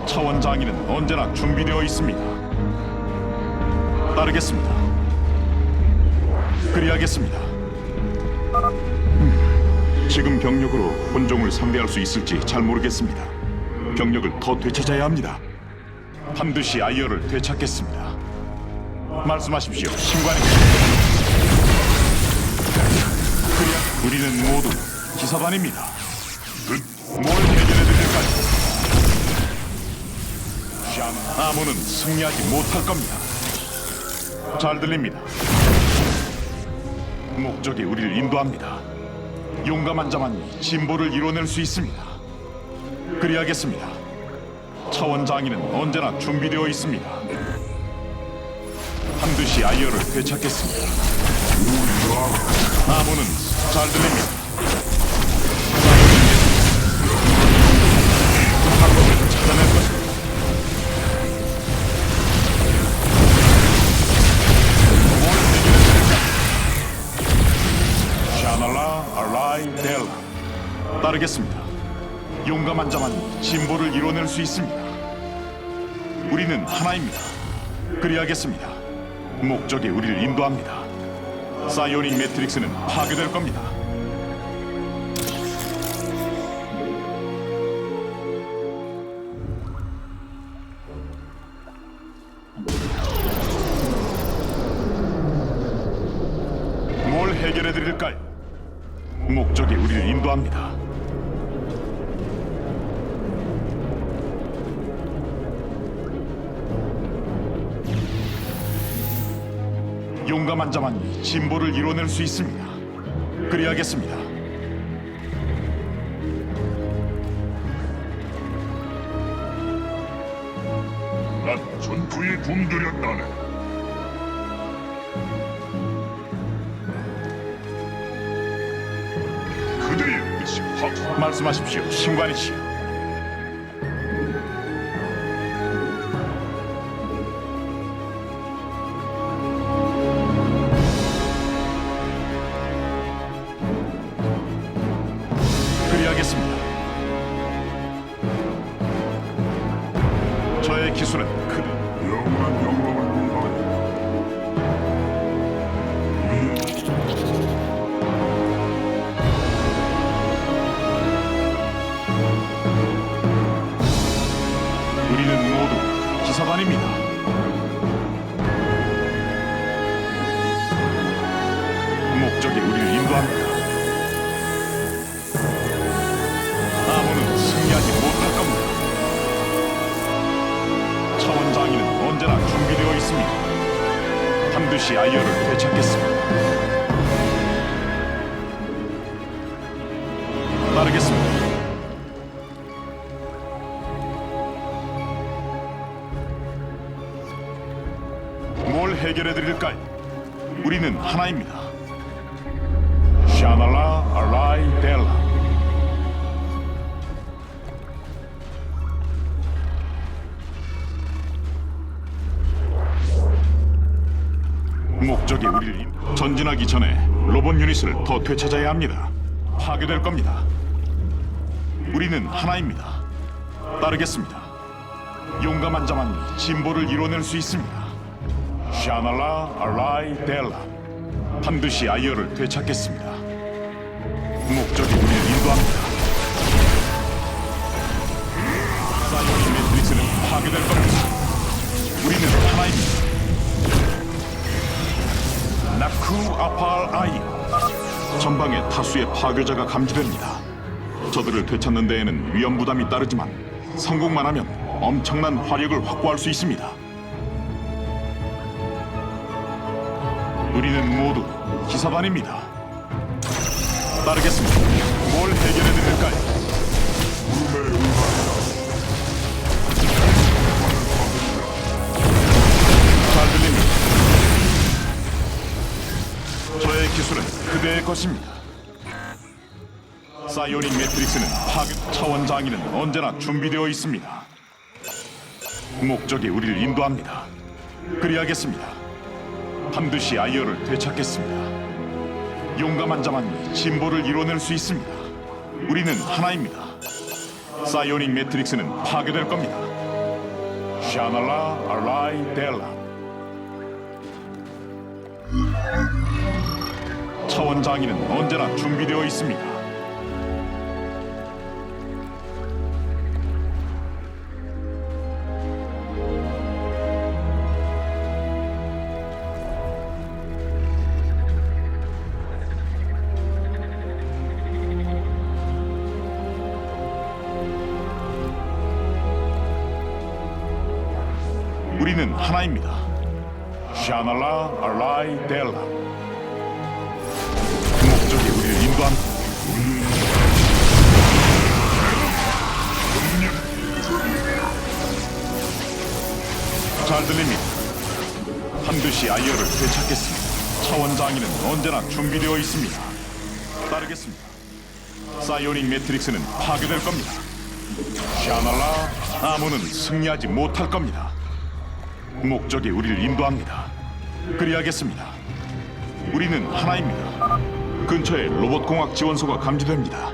차원 장인은 언제나 준비되어 있습니다. 따르겠습니다. 그리하겠습니다. 지금 병력으로 혼종을 상대할 수 있을지 잘 모르겠습니다. 병력을 더 되찾아야 합니다. 반드시 아이어를 되찾겠습니다. 말씀하십시오, 신관님. 우리는 모두 기사단입니다. 뭘 해결해드릴까요? 아몬은 승리하지 못할 겁니다. 잘 들립니다. 목적이 우리를 인도합니다. 용감한 자만 진보를 이뤄낼 수 있습니다. 그리하겠습니다. 차원 장인은 언제나 준비되어 있습니다. 반드시 아이어를 되찾겠습니다. 아몬은 잘 들립니다. 방법을 찾아낼 것입니다. 샤날라 알라이 델라. 따르겠습니다. 용감한 자만 진보를 이뤄낼 수 있습니다. 우리는 하나입니다. 그리하겠습니다. 목적이 우리를 인도합니다. 사이오닉 매트릭스는 파괴될 겁니다. 뭘 해결해 드릴까요? 목적이 우리를 인도합니다. 용감한 자만 진보를 이뤄낼 수 있습니다. 그리하겠습니다. 난 전투에 굶주렸다네. 그대의 뜻이 말씀하십시오, 신관이시여. 그리하겠습니다. 저의 기술은 영원한 영광을 위하여 우리는 모두 기사단입니다. 목적이 우리를 인도합니다. 아무는 승리하지 못할 겁니다. 차원 장인은 언제나 준비되어 있습니다. 반드시 아이어를 되찾겠습니다. 따르겠습니다. 뭘 해결해 드릴까요? 우리는 하나입니다. 샤날라 알라이 델라. 목적이 우리를 전진하기 전에 로봇 유닛을 더 되찾아야 합니다. 파괴될 겁니다. 우리는 하나입니다. 따르겠습니다. 용감한 자만이 진보를 이뤄낼 수 있습니다. 샤날라 알라이 델라. 반드시 아이어를 되찾겠습니다. 목적이 우리를 인도합니다. 사이오닉 매트릭스는 파괴될 겁니다. 우리는 하나입니다. 나쿠 아팔 아이어. 전방에 다수의 파괴자가 감지됩니다. 저들을 되찾는 데에는 위험 부담이 따르지만 성공만 하면 엄청난 화력을 확보할 수 있습니다. 우리는 모두 기사단입니다. 따르겠습니다. 뭘 해결해 드릴까요? 잘 들립니다. 저의 기술은 그대의 것입니다. 사이오닉 매트릭스는 파괴 차원 장인은 언제나 준비되어 있습니다. 목적이 우리를 인도합니다. 그리하겠습니다. 반드시 아이어를 되찾겠습니다. 용감한 자만이 진보를 이뤄낼 수 있습니다. 우리는 하나입니다. 사이오닉 매트릭스는 파괴될 겁니다. 샤날라 알라이 델라. 차원 장인은 언제나 준비되어 있습니다. 우리는 하나입니다. 샤날라 알라이 델라. 목적이 우리를 인도합니다. 잘 들립니다. 반드시 아이어를 되찾겠습니다. 차원 장인은 언제나 준비되어 있습니다. 따르겠습니다. 사이오닉 매트릭스는 파괴될 겁니다. 샤날라 아무는 승리하지 못할 겁니다. 목적이 우리를 인도합니다. 그리하겠습니다. 우리는 하나입니다. 근처에 로봇공학 지원소가 감지됩니다.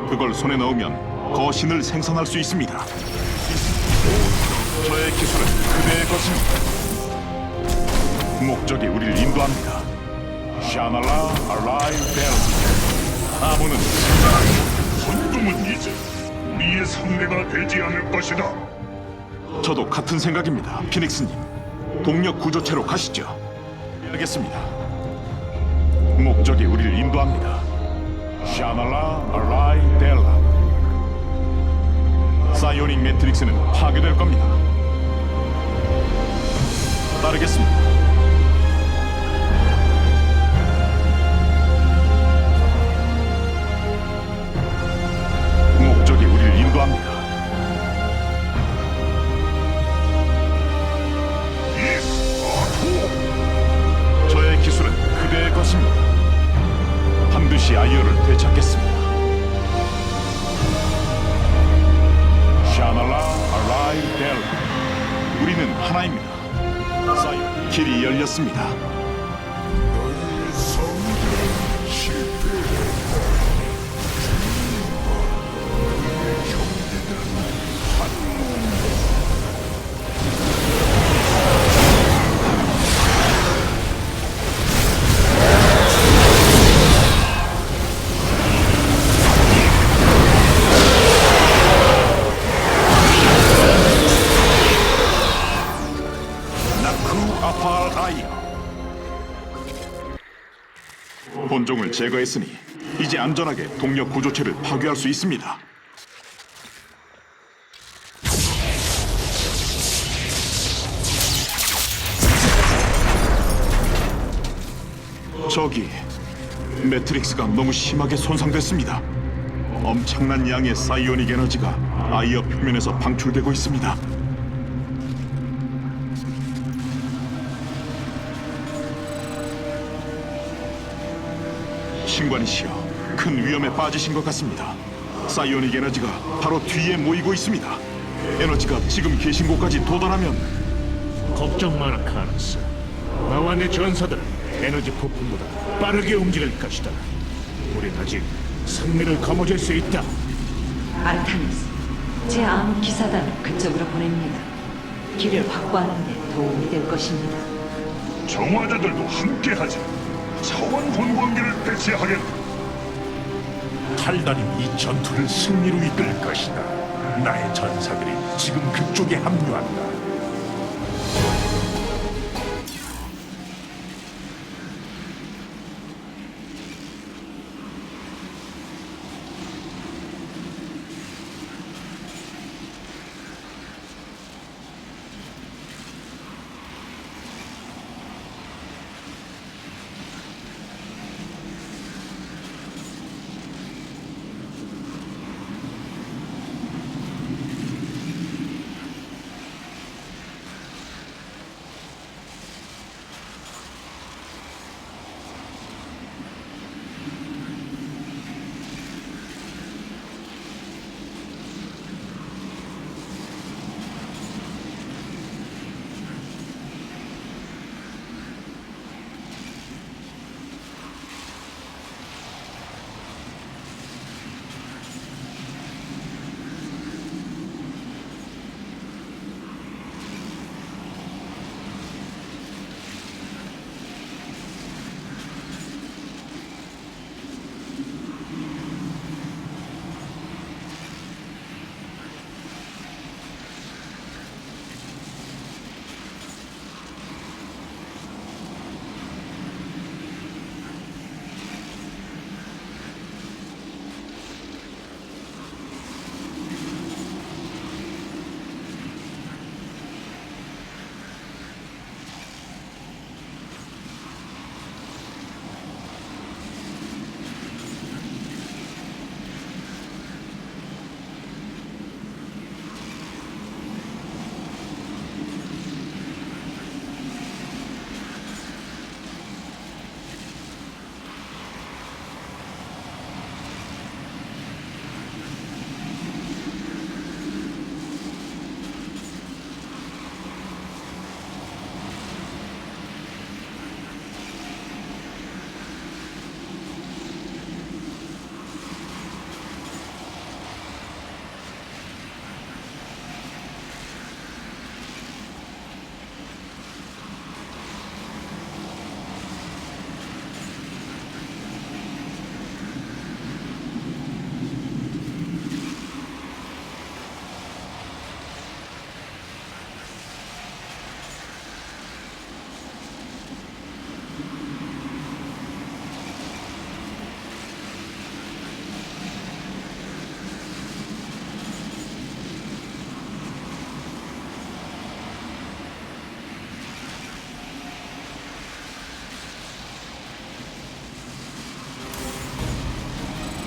그걸 손에 넣으면 거신을 생산할 수 있습니다. 저의 기술은 그대의 것입니다. 목적이 우리를 인도합니다. 샤날라 알라이 벨. 아무는 손금은 이제 우리의 상대가 되지 않을 것이다. 저도 같은 생각입니다. 피닉스님, 동력 구조체로 가시죠. 알겠습니다. 목적이 우리를 인도합니다. 샤날라 알라이 델라. 사이오닉 매트릭스는 파괴될 겁니다. 따르겠습니다. 목적이 우리를 인도합니다. 저의 기술은 그대의 것입니다. 반드시 아이어를 되찾겠습니다. 길이 열렸습니다. 너희의 성들은 실패. 본종을 제거했으니 이제 안전하게 동력 구조체를 파괴할 수 있습니다. 저기 매트릭스가 너무 심하게 손상됐습니다. 엄청난 양의 사이오닉 에너지가 아이어 표면에서 방출되고 있습니다. 신관이시여, 큰 위험에 빠지신 것 같습니다. 사이오닉 에너지가 바로 뒤에 모이고 있습니다. 에너지가 지금 계신 곳까지 도달하면 걱정 마라, 카라스. 나와 내 전사들은 에너지 폭풍보다 빠르게 움직일 것이다. 우린 아직 승리를 거머쥘 수 있다. 아르타니스, 제 암흑 기사단을 그쪽으로 보냅니다. 길을 확보하는 데 도움이 될 것입니다. 정화자들도 함께하자. 차원 혼광기를 배치하겠다. 탈단이 이 전투를 승리로 이끌 것이다. 나의 전사들이 지금 그쪽에 합류한다.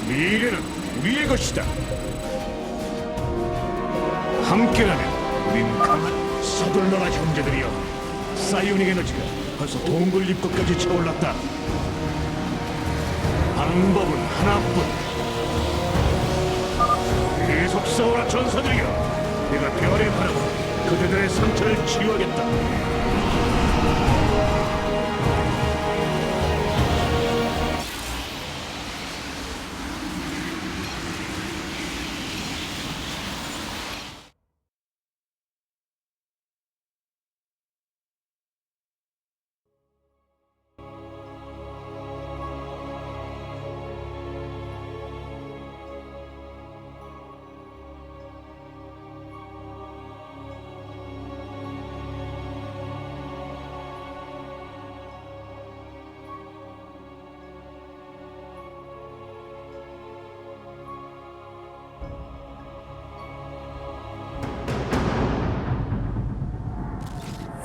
미래는 우리의 것이다. 함께라면 우린 강한 서둘러라 형제들이여. 사이오닉 에너지가 벌써 동굴 입구까지 차올랐다. 방법은 하나뿐. 계속 싸워라 전사들이여. 내가 별의 바람으로 그대들의 상처를 치유하겠다.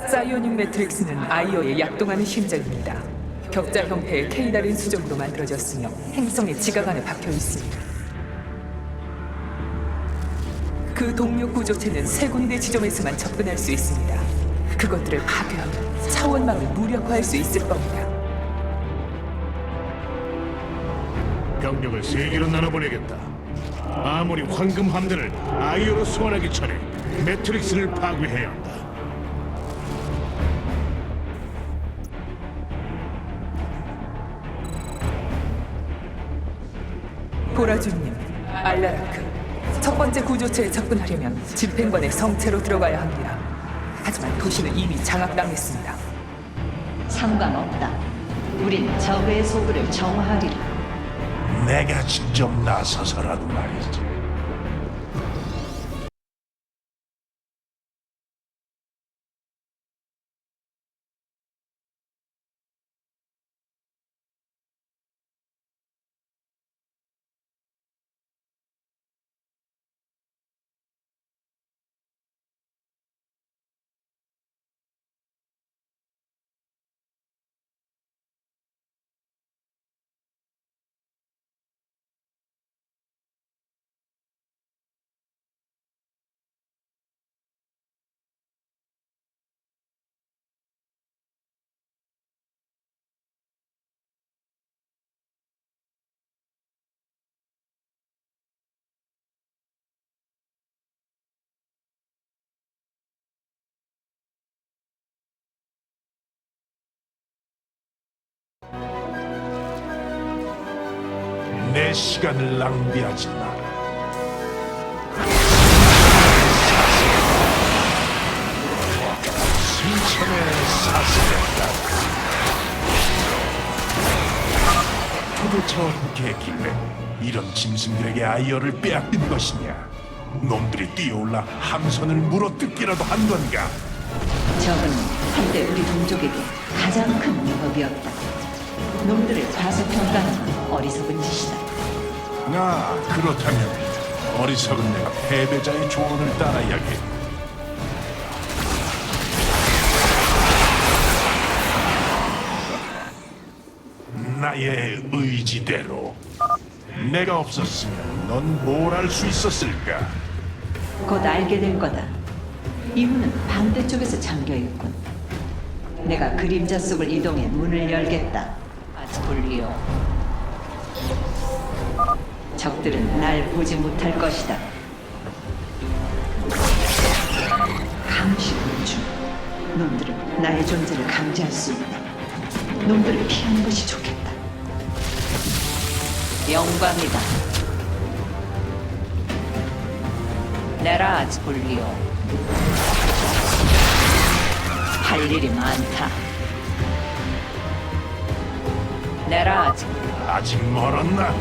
사이오닉 매트릭스는 아이어에 약동하는 심장입니다. 격자 형태의 케이다린 수정으로 만들어졌으며 행성의 지각 안에 박혀 있습니다. 그 동료 구조체는 세 군데 지점에서만 접근할 수 있습니다. 그것들을 파괴하면 차원망을 무력화할 수 있을 겁니다. 병력을 세 개로 나눠보내겠다. 아무리 황금 함대를 아이어로 소환하기 전에 매트릭스를 파괴해야 한다. 보라주님, 알라라크. 첫 번째 구조체에 접근하려면 집행관의 성체로 들어가야 합니다. 하지만 도시는 이미 장악당했습니다. 상관없다. 우린 적의 소굴을 정화하리라. 내가 직접 나서서라도 말이지. 내 시간을 낭비하지 마라. 승천의 사슬했다. 도대체 어떻게 했길래 이런 짐승들에게 아이어를 빼앗긴 것이냐? 놈들이 뛰어올라 함선을 물어뜯기라도 한 건가? 적은 한때 우리 동족에게 가장 큰 위협이었다. 놈들을 과소평가하는 건 어리석은 짓이다. 그렇다면 어리석은 내가 패배자의 조언을 따라야겠. 나의 의지대로. 내가 없었으면 넌 뭘 할 수 있었을까? 곧 알게 될 거다. 이 문은 반대쪽에서 잠겨 있군. 내가 그림자 속을 이동해 문을 열겠다. 아스폴리오. 적들은 날 보지 못할 것이다. 감시군주. 놈들은 나의 존재를 감지할 수 있다. 놈들을 피하는 것이 좋겠다. 영광이다. 내라 아스폴리오. 할 일이 많다. 내라 아스폴리오. 아직 멀었나?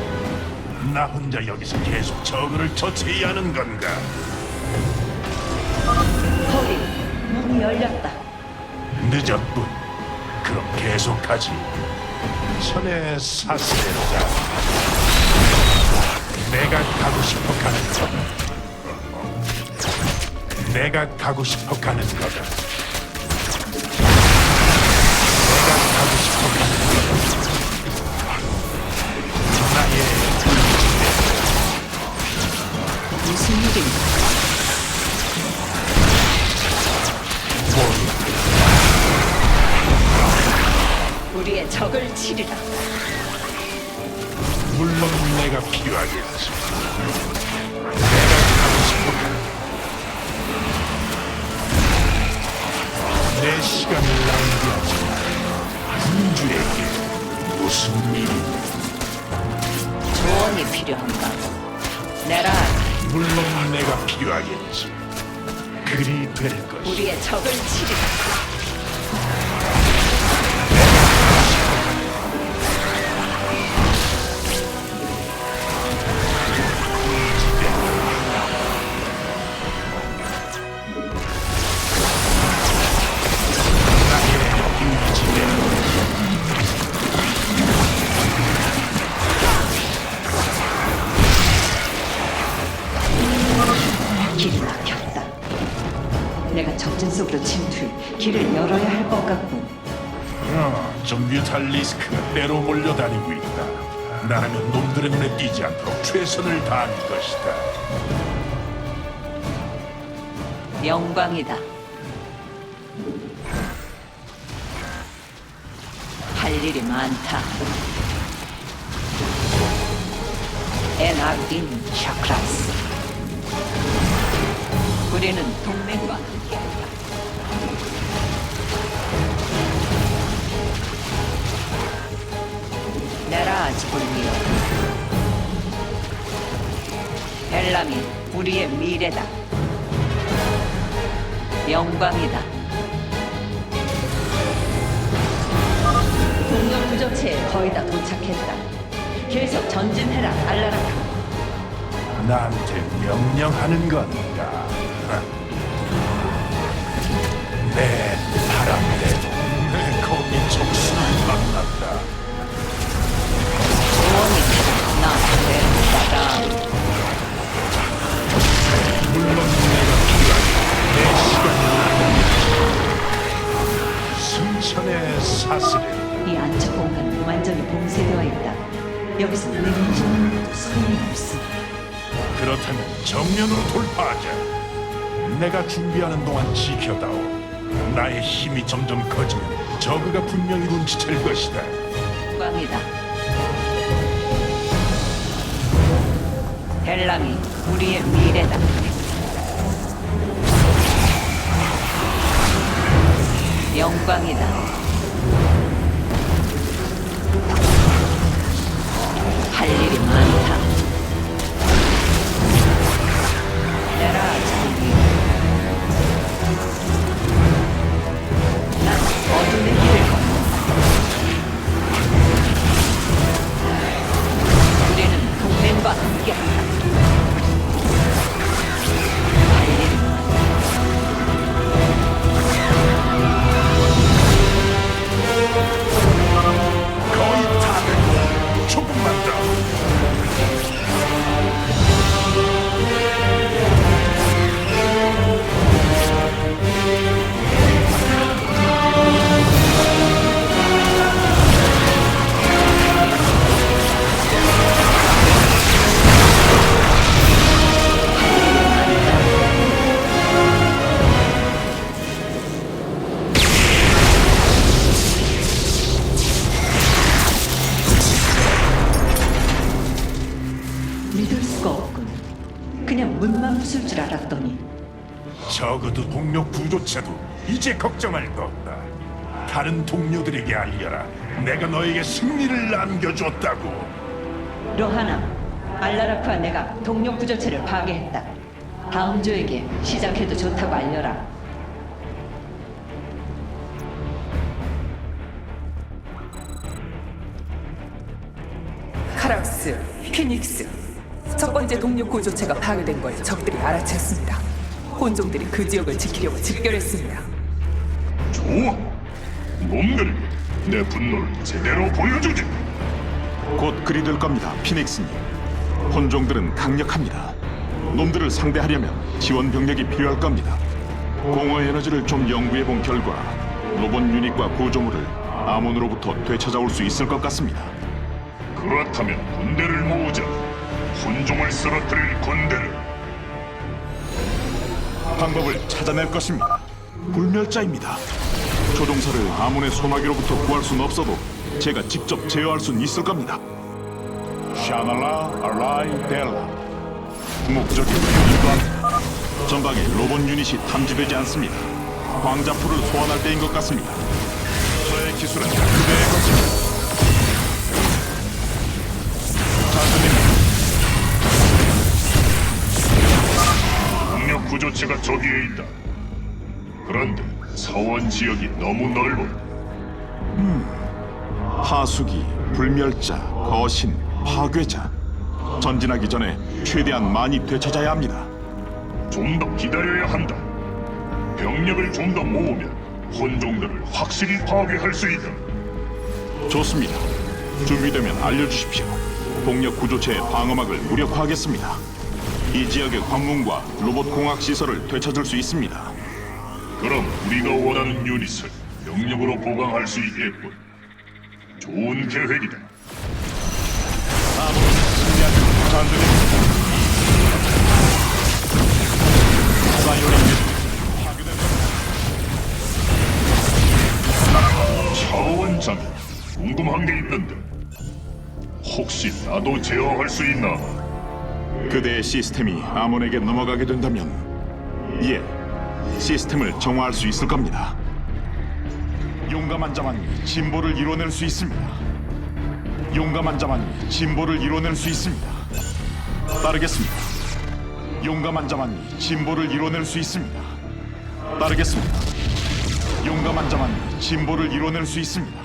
나 혼자 여기서 계속 저그를 처치해야 하는 건가? 거기 문이 열렸다. 늦었군. 그럼 계속하지. 천의 사슬자. 내가 가고 싶어 가는 거다. 내가 가고 싶어 가는 거다. 내가 가고 싶어 가는 거다. 나의 무슨 일인가? 우리의 적을 치리라. 물론 내가 필요하겠지. 내가 가고 싶어 가는 내 시간을 낭비하지 마. 군주에게 무슨 일이? 조언이 필요한가? 내라, 물론 내가 필요하겠지. 그리 될 것이. 우리의 적을 치리. 길이 막혔다. 내가 적진 속으로 침투해 길을 열어야 할 것 같군. 좀 뮤탈 리스크가 때로 몰려다니고 있다. 나라면 놈들의 눈에 띄지 않도록 최선을 다할 것이다. 영광이다. 할 일이 많다. 에나딘 샤크라스. 우리는 동맹과 함께한다. 네라즈 불리오. 벨람이 우리의 미래다. 영광이다. 동력 부조체에 거의 다 도착했다. 계속 전진해라, 알라라카. 나한테 명령하는 건가? 내 바람대로 내 거미 촉수를 만났다. 조언이 나한테 따라. 물론 내가 필요하게 내 시간을 승천의 사슬에 이 안쪽 공간은 완전히 봉쇄되어 있다. 여기서 내 움직임도 소용이 없어. 그렇다면 정면으로 돌파하자. 내가 준비하는 동안 지켜다오. 나의 힘이 점점 커지면 저그가 분명히 눈치챌 것이다. 영광이다. 벨람이 우리의 미래다. 영광이다. 할 일이 많다. 내라 자기. 난 어둠의 길을 걷는다. 우리는 동맹과 함께한다. 할 일이 많다. 거의 다 됐고 조금만 더. 믿을 수가 없군. 그냥 문만 부술 줄 알았더니 적어도 동료 구조체도 이제 걱정할 거 없다. 다른 동료들에게 알려라. 내가 너에게 승리를 안겨줬다고. 로하나, 알라라크와 내가 동력 구조체를 파괴했다. 다음 주에게 시작해도 좋다고 알려라. 카락스, 피닉스. 첫 번째 동력 구조체가 파괴된 걸 적들이 알아챘습니다. 혼종들이 그 지역을 지키려고 집결했습니다. 좋아. 놈들에게 내 분노를 제대로 보여주지. 곧 그리 될 겁니다, 피닉스님. 혼종들은 강력합니다. 놈들을 상대하려면 지원 병력이 필요할 겁니다. 공허 에너지를 좀 연구해 본 결과 로봇 유닛과 구조물을 아몬으로부터 되찾아올 수 있을 것 같습니다. 그렇다면 군대를 모으자. 혼종을 쓰러뜨릴 군대를. 방법을 찾아낼 것입니다. 불멸자입니다. 조종사를 아몬의 소나기로부터 구할 수는 없어도 제가 직접 제어할 수는 있을 겁니다. 샤날라 알라이 델라. 목적이 유니반. 전방에 로봇 유닛이 탐지되지 않습니다. 광자포를 소환할 때인 것 같습니다. 저의 기술은 그대의 것입니다. 잘 들립니다. 동력 구조체가 저기에 있다. 그런데 사원 지역이 너무 넓어. 하수기, 불멸자, 거신, 파괴자. 전진하기 전에 최대한 많이 되찾아야 합니다. 좀 더 기다려야 한다. 병력을 좀 더 모으면 혼종들을 확실히 파괴할 수 있다. 좋습니다. 준비되면 알려주십시오. 동력 구조체의 방어막을 무력화하겠습니다. 이 지역의 관문과 로봇 공학 시설을 되찾을 수 있습니다. 그럼 우리가 원하는 유닛을 병력으로 보강할 수 있겠군. 좋은 계획이다. 잘 들립니다. 사이오닉 차원장, 궁금한 게 있는데 혹시 나도 제어할 수 있나? 그대의 시스템이 아몬에게 넘어가게 된다면 예, 시스템을 정화할 수 있을 겁니다. 용감한 자만이 진보를 이뤄낼 수 있습니다. 용감한 자만이 진보를 이뤄낼 수 있습니다. 따르겠습니다. 용감한 자만이 진보를 이뤄낼 수 있습니다. 따르겠습니다. 용감한 자만이 진보를 이뤄낼 수 있습니다.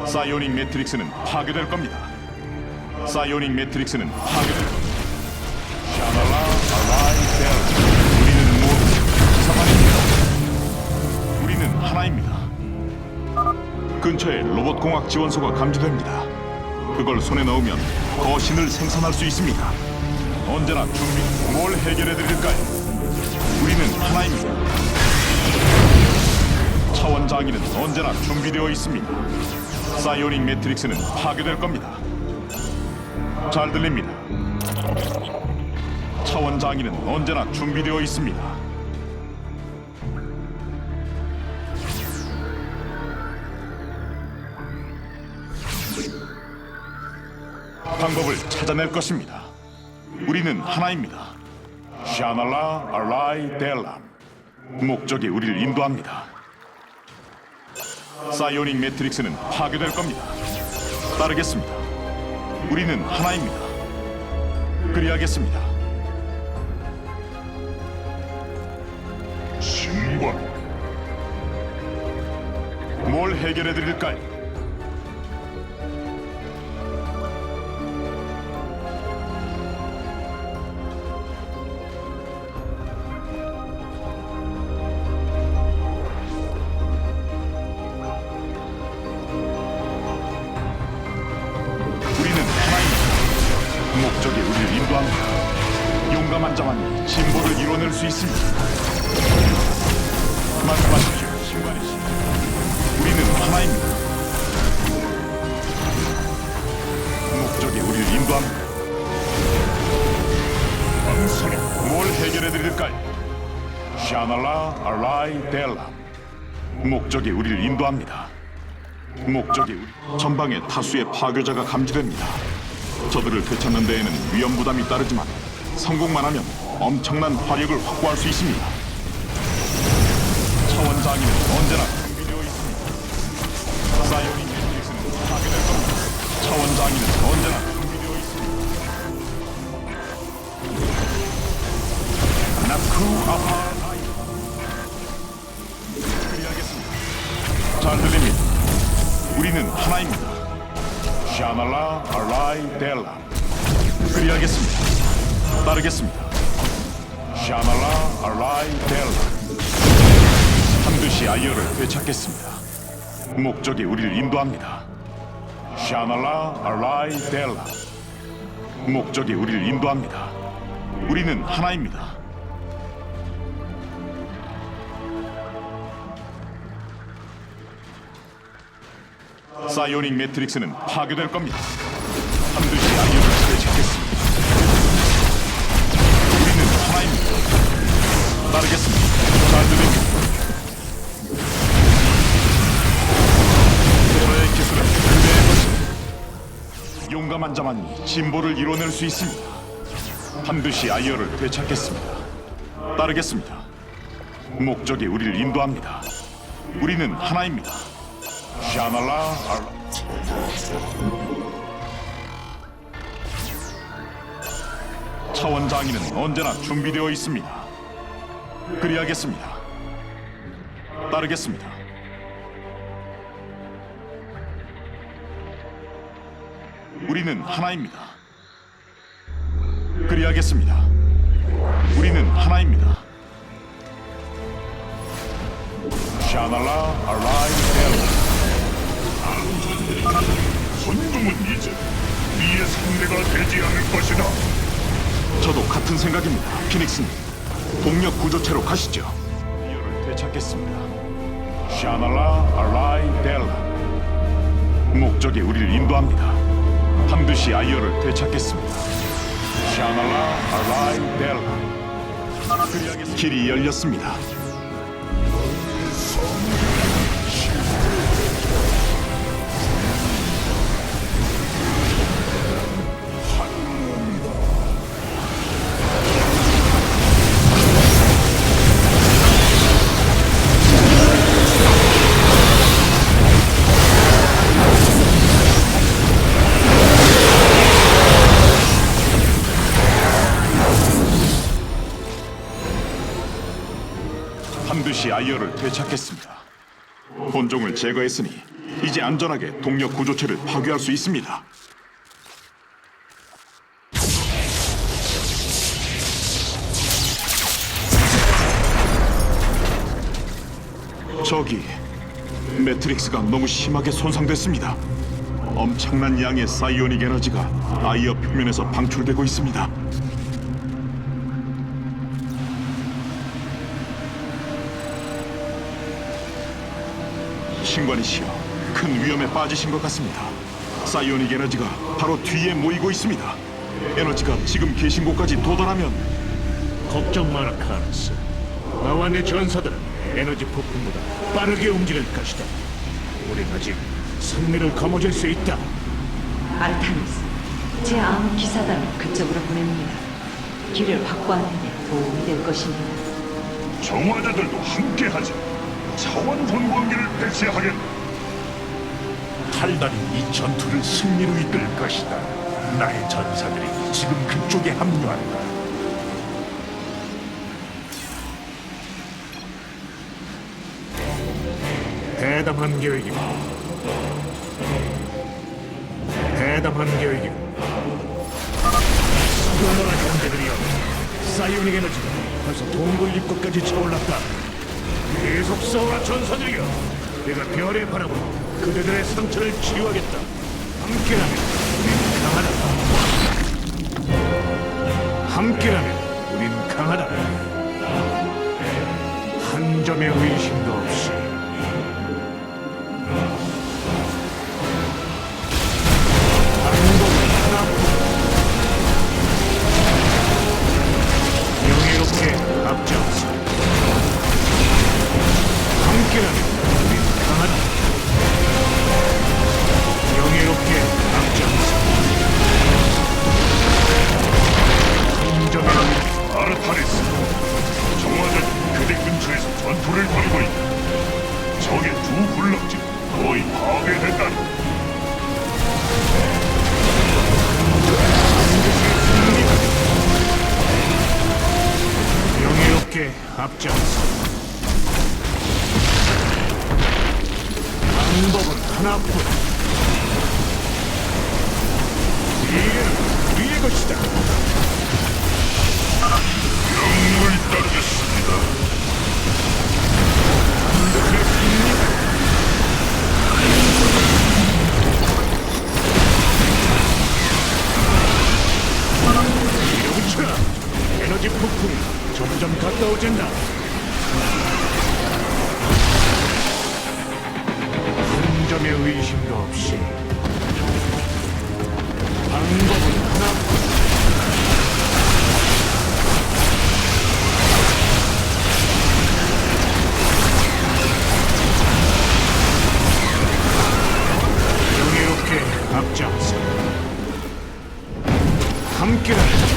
사이오닉 매트릭스는 파괴될 겁니다. 사이오닉 매트릭스는 파괴될 겁니다. 샤랄라 알라이 델. 우리는 모두 기사만입니다. 우리는 하나입니다. 근처에 로봇 공학 지원소가 감지됩니다. 그걸 손에 넣으면 거신을 생산할 수 있습니다. 언제나 준비. 뭘 해결해 드릴까요? 우리는 하나입니다. 차원 장인은 언제나 준비되어 있습니다. 사이오닉 매트릭스는 파괴될 겁니다. 잘 들립니다. 차원 장인은 언제나 준비되어 있습니다. 방법을 찾아낼 것입니다. 우리는 하나입니다. 샤날라 알라이 델람. 목적이 우리를 인도합니다. 사이오닉 매트릭스는 파괴될 겁니다. 따르겠습니다. 우리는 하나입니다. 그리하겠습니다. 신관, 뭘 해결해 드릴까요? 목적이 우리를 인도합니다. 용감한 자만이 진보를 이뤄낼 수 있습니다. 말씀하십시오, 신관이시. 우리는 하나입니다. 목적이 우리를 인도합니다. 망설임, 뭘 해결해 드릴까요? 샤날라 알라이 델람. 목적이 우리를 인도합니다. 목적이 전방에 다수의 파괴자가 감지됩니다. 저들을 되찾는 데에는 위험 부담이 따르지만 성공만 하면 엄청난 화력을 확보할 수 있습니다. 차원 장인은 언제나 준비되어 있습니다. 사이오닉 매트릭스는 파괴될 겁니다. 차원 장인은 언제나 준비되어 있습니다. 나쿠 아파라이. 그리하겠습니다. 잘 들립니다. 우리는 하나입니다. 샤날라 알라이 델라. 그리하겠습니다. 따르겠습니다. 샤날라 알라이 델라. 반드시 아이어를 되찾겠습니다. 목적이 우리를 인도합니다. 샤날라 알라이 델라. 목적이 우리를 인도합니다. 우리는 하나입니다. 사이오닉 매트릭스는 파괴될 겁니다. 반드시 아이어를 되찾겠습니다. 우리는 하나입니다. 따르겠습니다. 잘 들립니다. 저의 기술은 그대의 것입니다. 용감한 자만이 진보를 이뤄낼 수 있습니다. 반드시 아이어를 되찾겠습니다. 따르겠습니다. 목적이 우리를 인도합니다. 우리는 하나입니다. 샤날라 알라. 차원 장인은 언제나 준비되어 있습니다. 그리하겠습니다. 따르겠습니다. 우리는 하나입니다. 그리하겠습니다. 우리는 하나입니다. 샤날라 알라이 델라. 선동은 이제 우리의 상대가 되지 않을 것이다. 저도 같은 생각입니다. 피닉스님, 동력 구조체로 가시죠. 이어를 되찾겠습니다. 샤날라 알라이 델라. 목적이 우리를 인도합니다. 반드시 아이어를 되찾겠습니다. 샤날라 알라이 델라. 길이 열렸습니다. 반드시 아이어를 되찾겠습니다. 본종을 제거했으니 이제 안전하게 동력 구조체를 파괴할 수 있습니다. 저기 매트릭스가 너무 심하게 손상됐습니다. 엄청난 양의 사이오닉 에너지가 아이어 표면에서 방출되고 있습니다. 신관이시여, 큰 위험에 빠지신 것 같습니다. 사이오닉 에너지가 바로 뒤에 모이고 있습니다. 에너지가 지금 계신 곳까지 도달하면 걱정 마라, 카라스. 나와 내 전사들은 에너지 폭풍보다 빠르게 움직일 것이다. 우린 아직 승리를 거머쥘 수 있다. 아르타니스, 제 아무 기사단을 그쪽으로 보냅니다. 길을 확보하는 데 도움이 될 것입니다. 정화자들도 함께하자. 차원 분광기를 배치하겠다. 탈달이 이 전투를 승리로 이끌 것이다. 나의 전사들이 지금 그쪽에 합류한다. 대담한 계획이다. 대담한 계획이다. 수고하라, 형제들이여. 사이오닉 에너지가 벌써 동굴 입구까지 차올랐다. 계속 싸워라, 전사들이여. 내가 별의 바람으로 그대들의 상처를 치유하겠다. 함께라면 우린 강하다. 함께라면 우린 강하다. 한 점의 의심도 없이 방법은 하나뿐. 명예롭게 앞장서. 함께라면 우린 강하다. 명예롭게 앞장서. 한 점의 의심. 아르타리스, 정화자들 그대 근처에서 전투를 벌이고 있다. 적의 두 군락지 거의 파괴됐다. 명예롭게 앞장서. 방법은 하나뿐. 미래는 우리의 것이다. 명령을 따르겠습니다. 반드시 승리다. 밀어붙여라. 에너지 폭풍이 점점 가까워진다. 한 점의 의심도 없이 방법은 하나뿐. 명예롭게 앞장서. 함께라면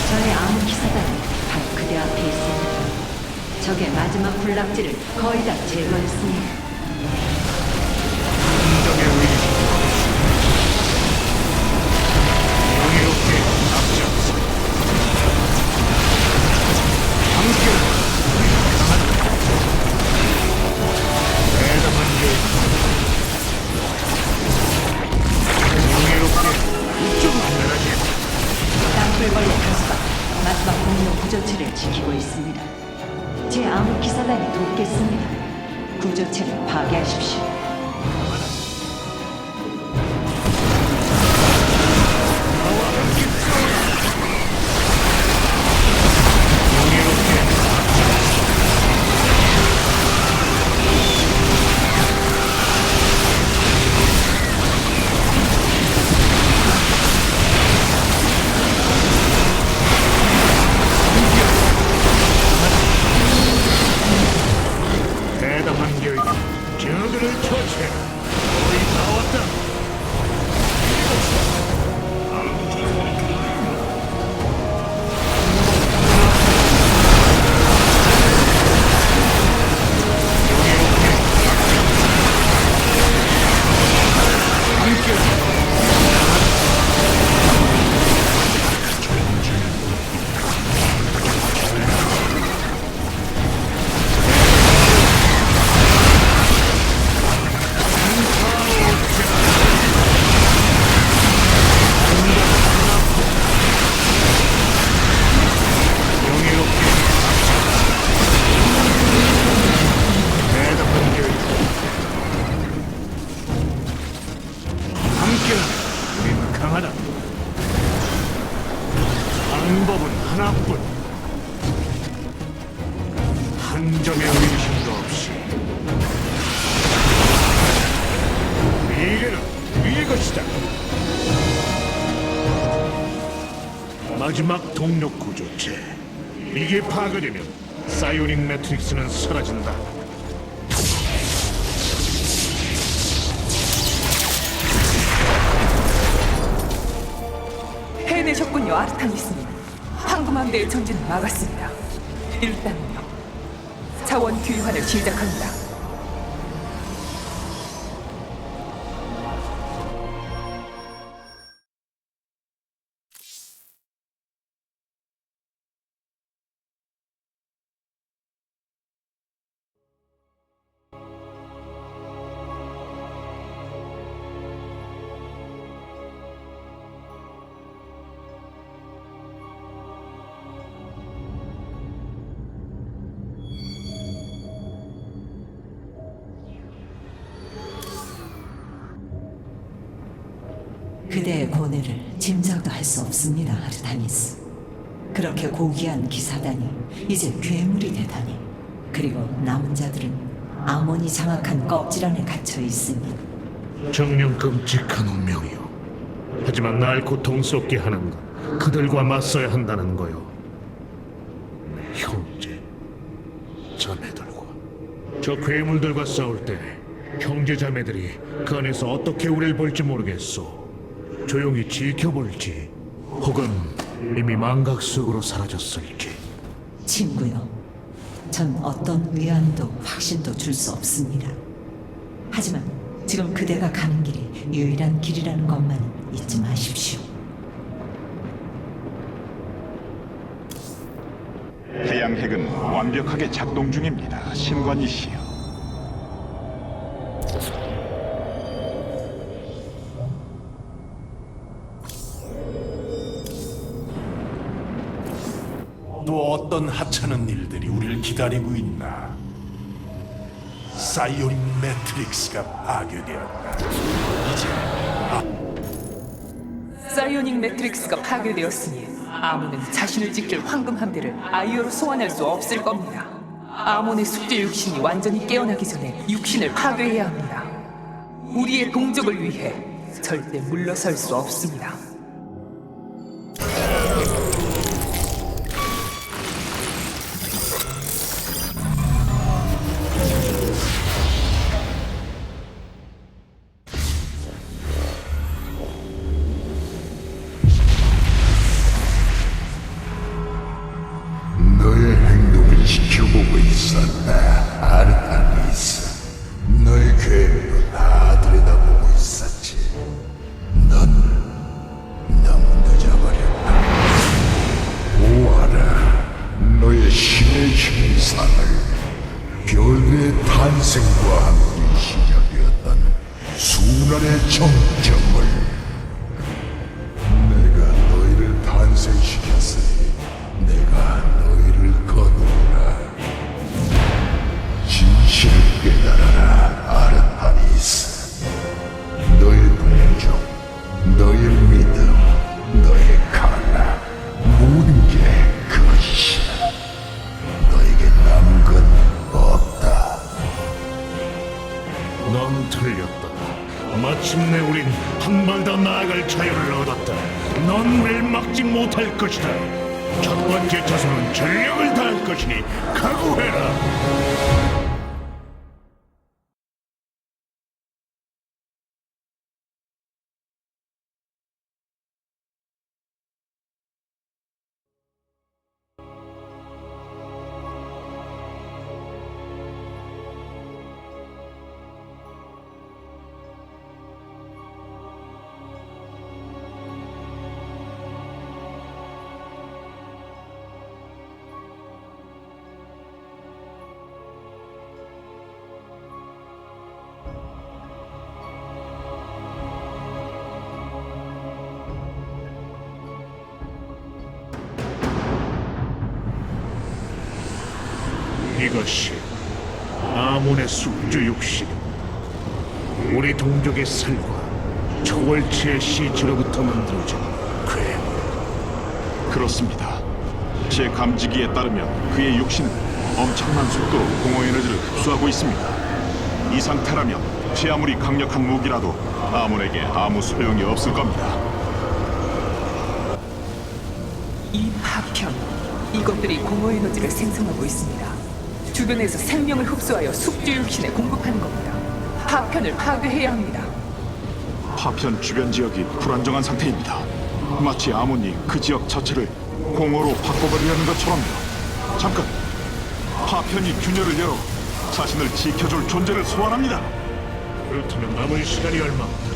저의 암흑 기사단이 바로 그대 앞에 있습니다. 적의 마지막 군락지를 거의 다 제거했습니다. 인정의 의지 명예롭게 앞장서 함께 대담한 명예롭게 이쪽 안전하게 땅굴벌레 가수가 마지막 공룡 구조체를 지키고 있습니다. 제 암흑 기사단이 돕겠습니다. 구조체를 파괴하십시오. 대담한 계획 저들을 처치해 거의 다 왔다. 우리는 강하다. 방법은 하나뿐. 한 점의 의심도 없이 미래는 우리의 것이다. 마지막 동력 구조체. 이게 파괴되면 사이오닉 매트릭스는 사라진다. 해내셨군요, 아르타니스님. 황금함대의 전진을 막았습니다. 일단은요. 자원 귀환을 시작합니다. 그대의 고뇌를 짐작도 할 수 없습니다, 아르타니스. 그렇게 고귀한 기사단이 이제 괴물이 되다니. 그리고 남은 자들은 아몬이 장악한 껍질 안에 갇혀 있으니 정녕 끔찍한 운명이요. 하지만 날 고통스럽게 하는 건 그들과 맞서야 한다는 거요. 형제, 자매들과 저 괴물들과 싸울 때 형제 자매들이 그 안에서 어떻게 우리를 볼지 모르겠소. 조용히 지켜볼지, 혹은 이미 망각 속으로 사라졌을지. 친구요, 전 어떤 위안도 확신도 줄 수 없습니다. 하지만 지금 그대가 가는 길이 유일한 길이라는 것만은 잊지 마십시오. 해양 핵은 완벽하게 작동 중입니다. 신관이시여. 또 어떤 하찮은 일들이 우리를 기다리고 있나? 사이오닉 매트릭스가 파괴되었다. 이제 사이오닉 매트릭스가 파괴되었으니 아몬은 자신을 지킬 황금 함대를 아이오로 소환할 수 없을 겁니다. 아몬의 숙제 육신이 완전히 깨어나기 전에 육신을 파괴해야 합니다. 우리의 동족을 위해 절대 물러설 수 없습니다. 탄생과 함께 시작되었던 수난의 정점을 내가 너희를 탄생시켰으니 내가 너희를 거두리라. 진실을 깨달아라, 아르타니스. 너의 동정, 너의 믿음, 너의 칼라, 모든 게 그것이야. 너에게 남은 건 없다. 넌 틀렸다. 마침내 우린 한 발 더 나아갈 자유를 얻었다. 넌 우릴 막지 못할 것이다. 첫 번째 자손은 전력을 다할 것이니 각오해라. 이것이 아몬의 숙주 육신이고 우리 동족의 살과 초월체의 시체로부터 만들어진 괴물. 그렇습니다. 제 감지기에 따르면 그의 육신은 엄청난 속도로 공허 에너지를 흡수하고 있습니다. 이 상태라면 제 아무리 강력한 무기라도 아몬에게 아무 소용이 없을 겁니다. 이 파편, 이것들이 공허 에너지를 생성하고 있습니다. 주변에서 생명을 흡수하여 숙주 육신에 공급하는 겁니다. 파편을 파괴해야 합니다. 파편 주변 지역이 불안정한 상태입니다. 마치 아몬이 그 지역 자체를 공허로 바꿔버리려는 것처럼요. 잠깐! 파편이 균열을 열어 자신을 지켜줄 존재를 소환합니다. 그렇다면 남은 시간이 얼마 없다.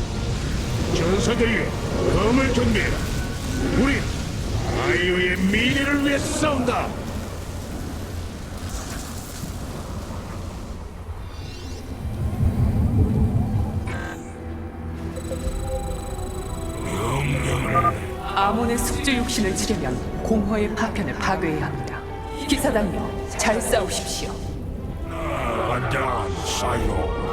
전사들에게 검을 준비해라. 우린 아이오의 미래를 위해 싸운다. 아몬의 숙주 육신을 치려면 공허의 파편을 파괴해야 합니다. 기사단이여, 잘 싸우십시오. 완전 사이로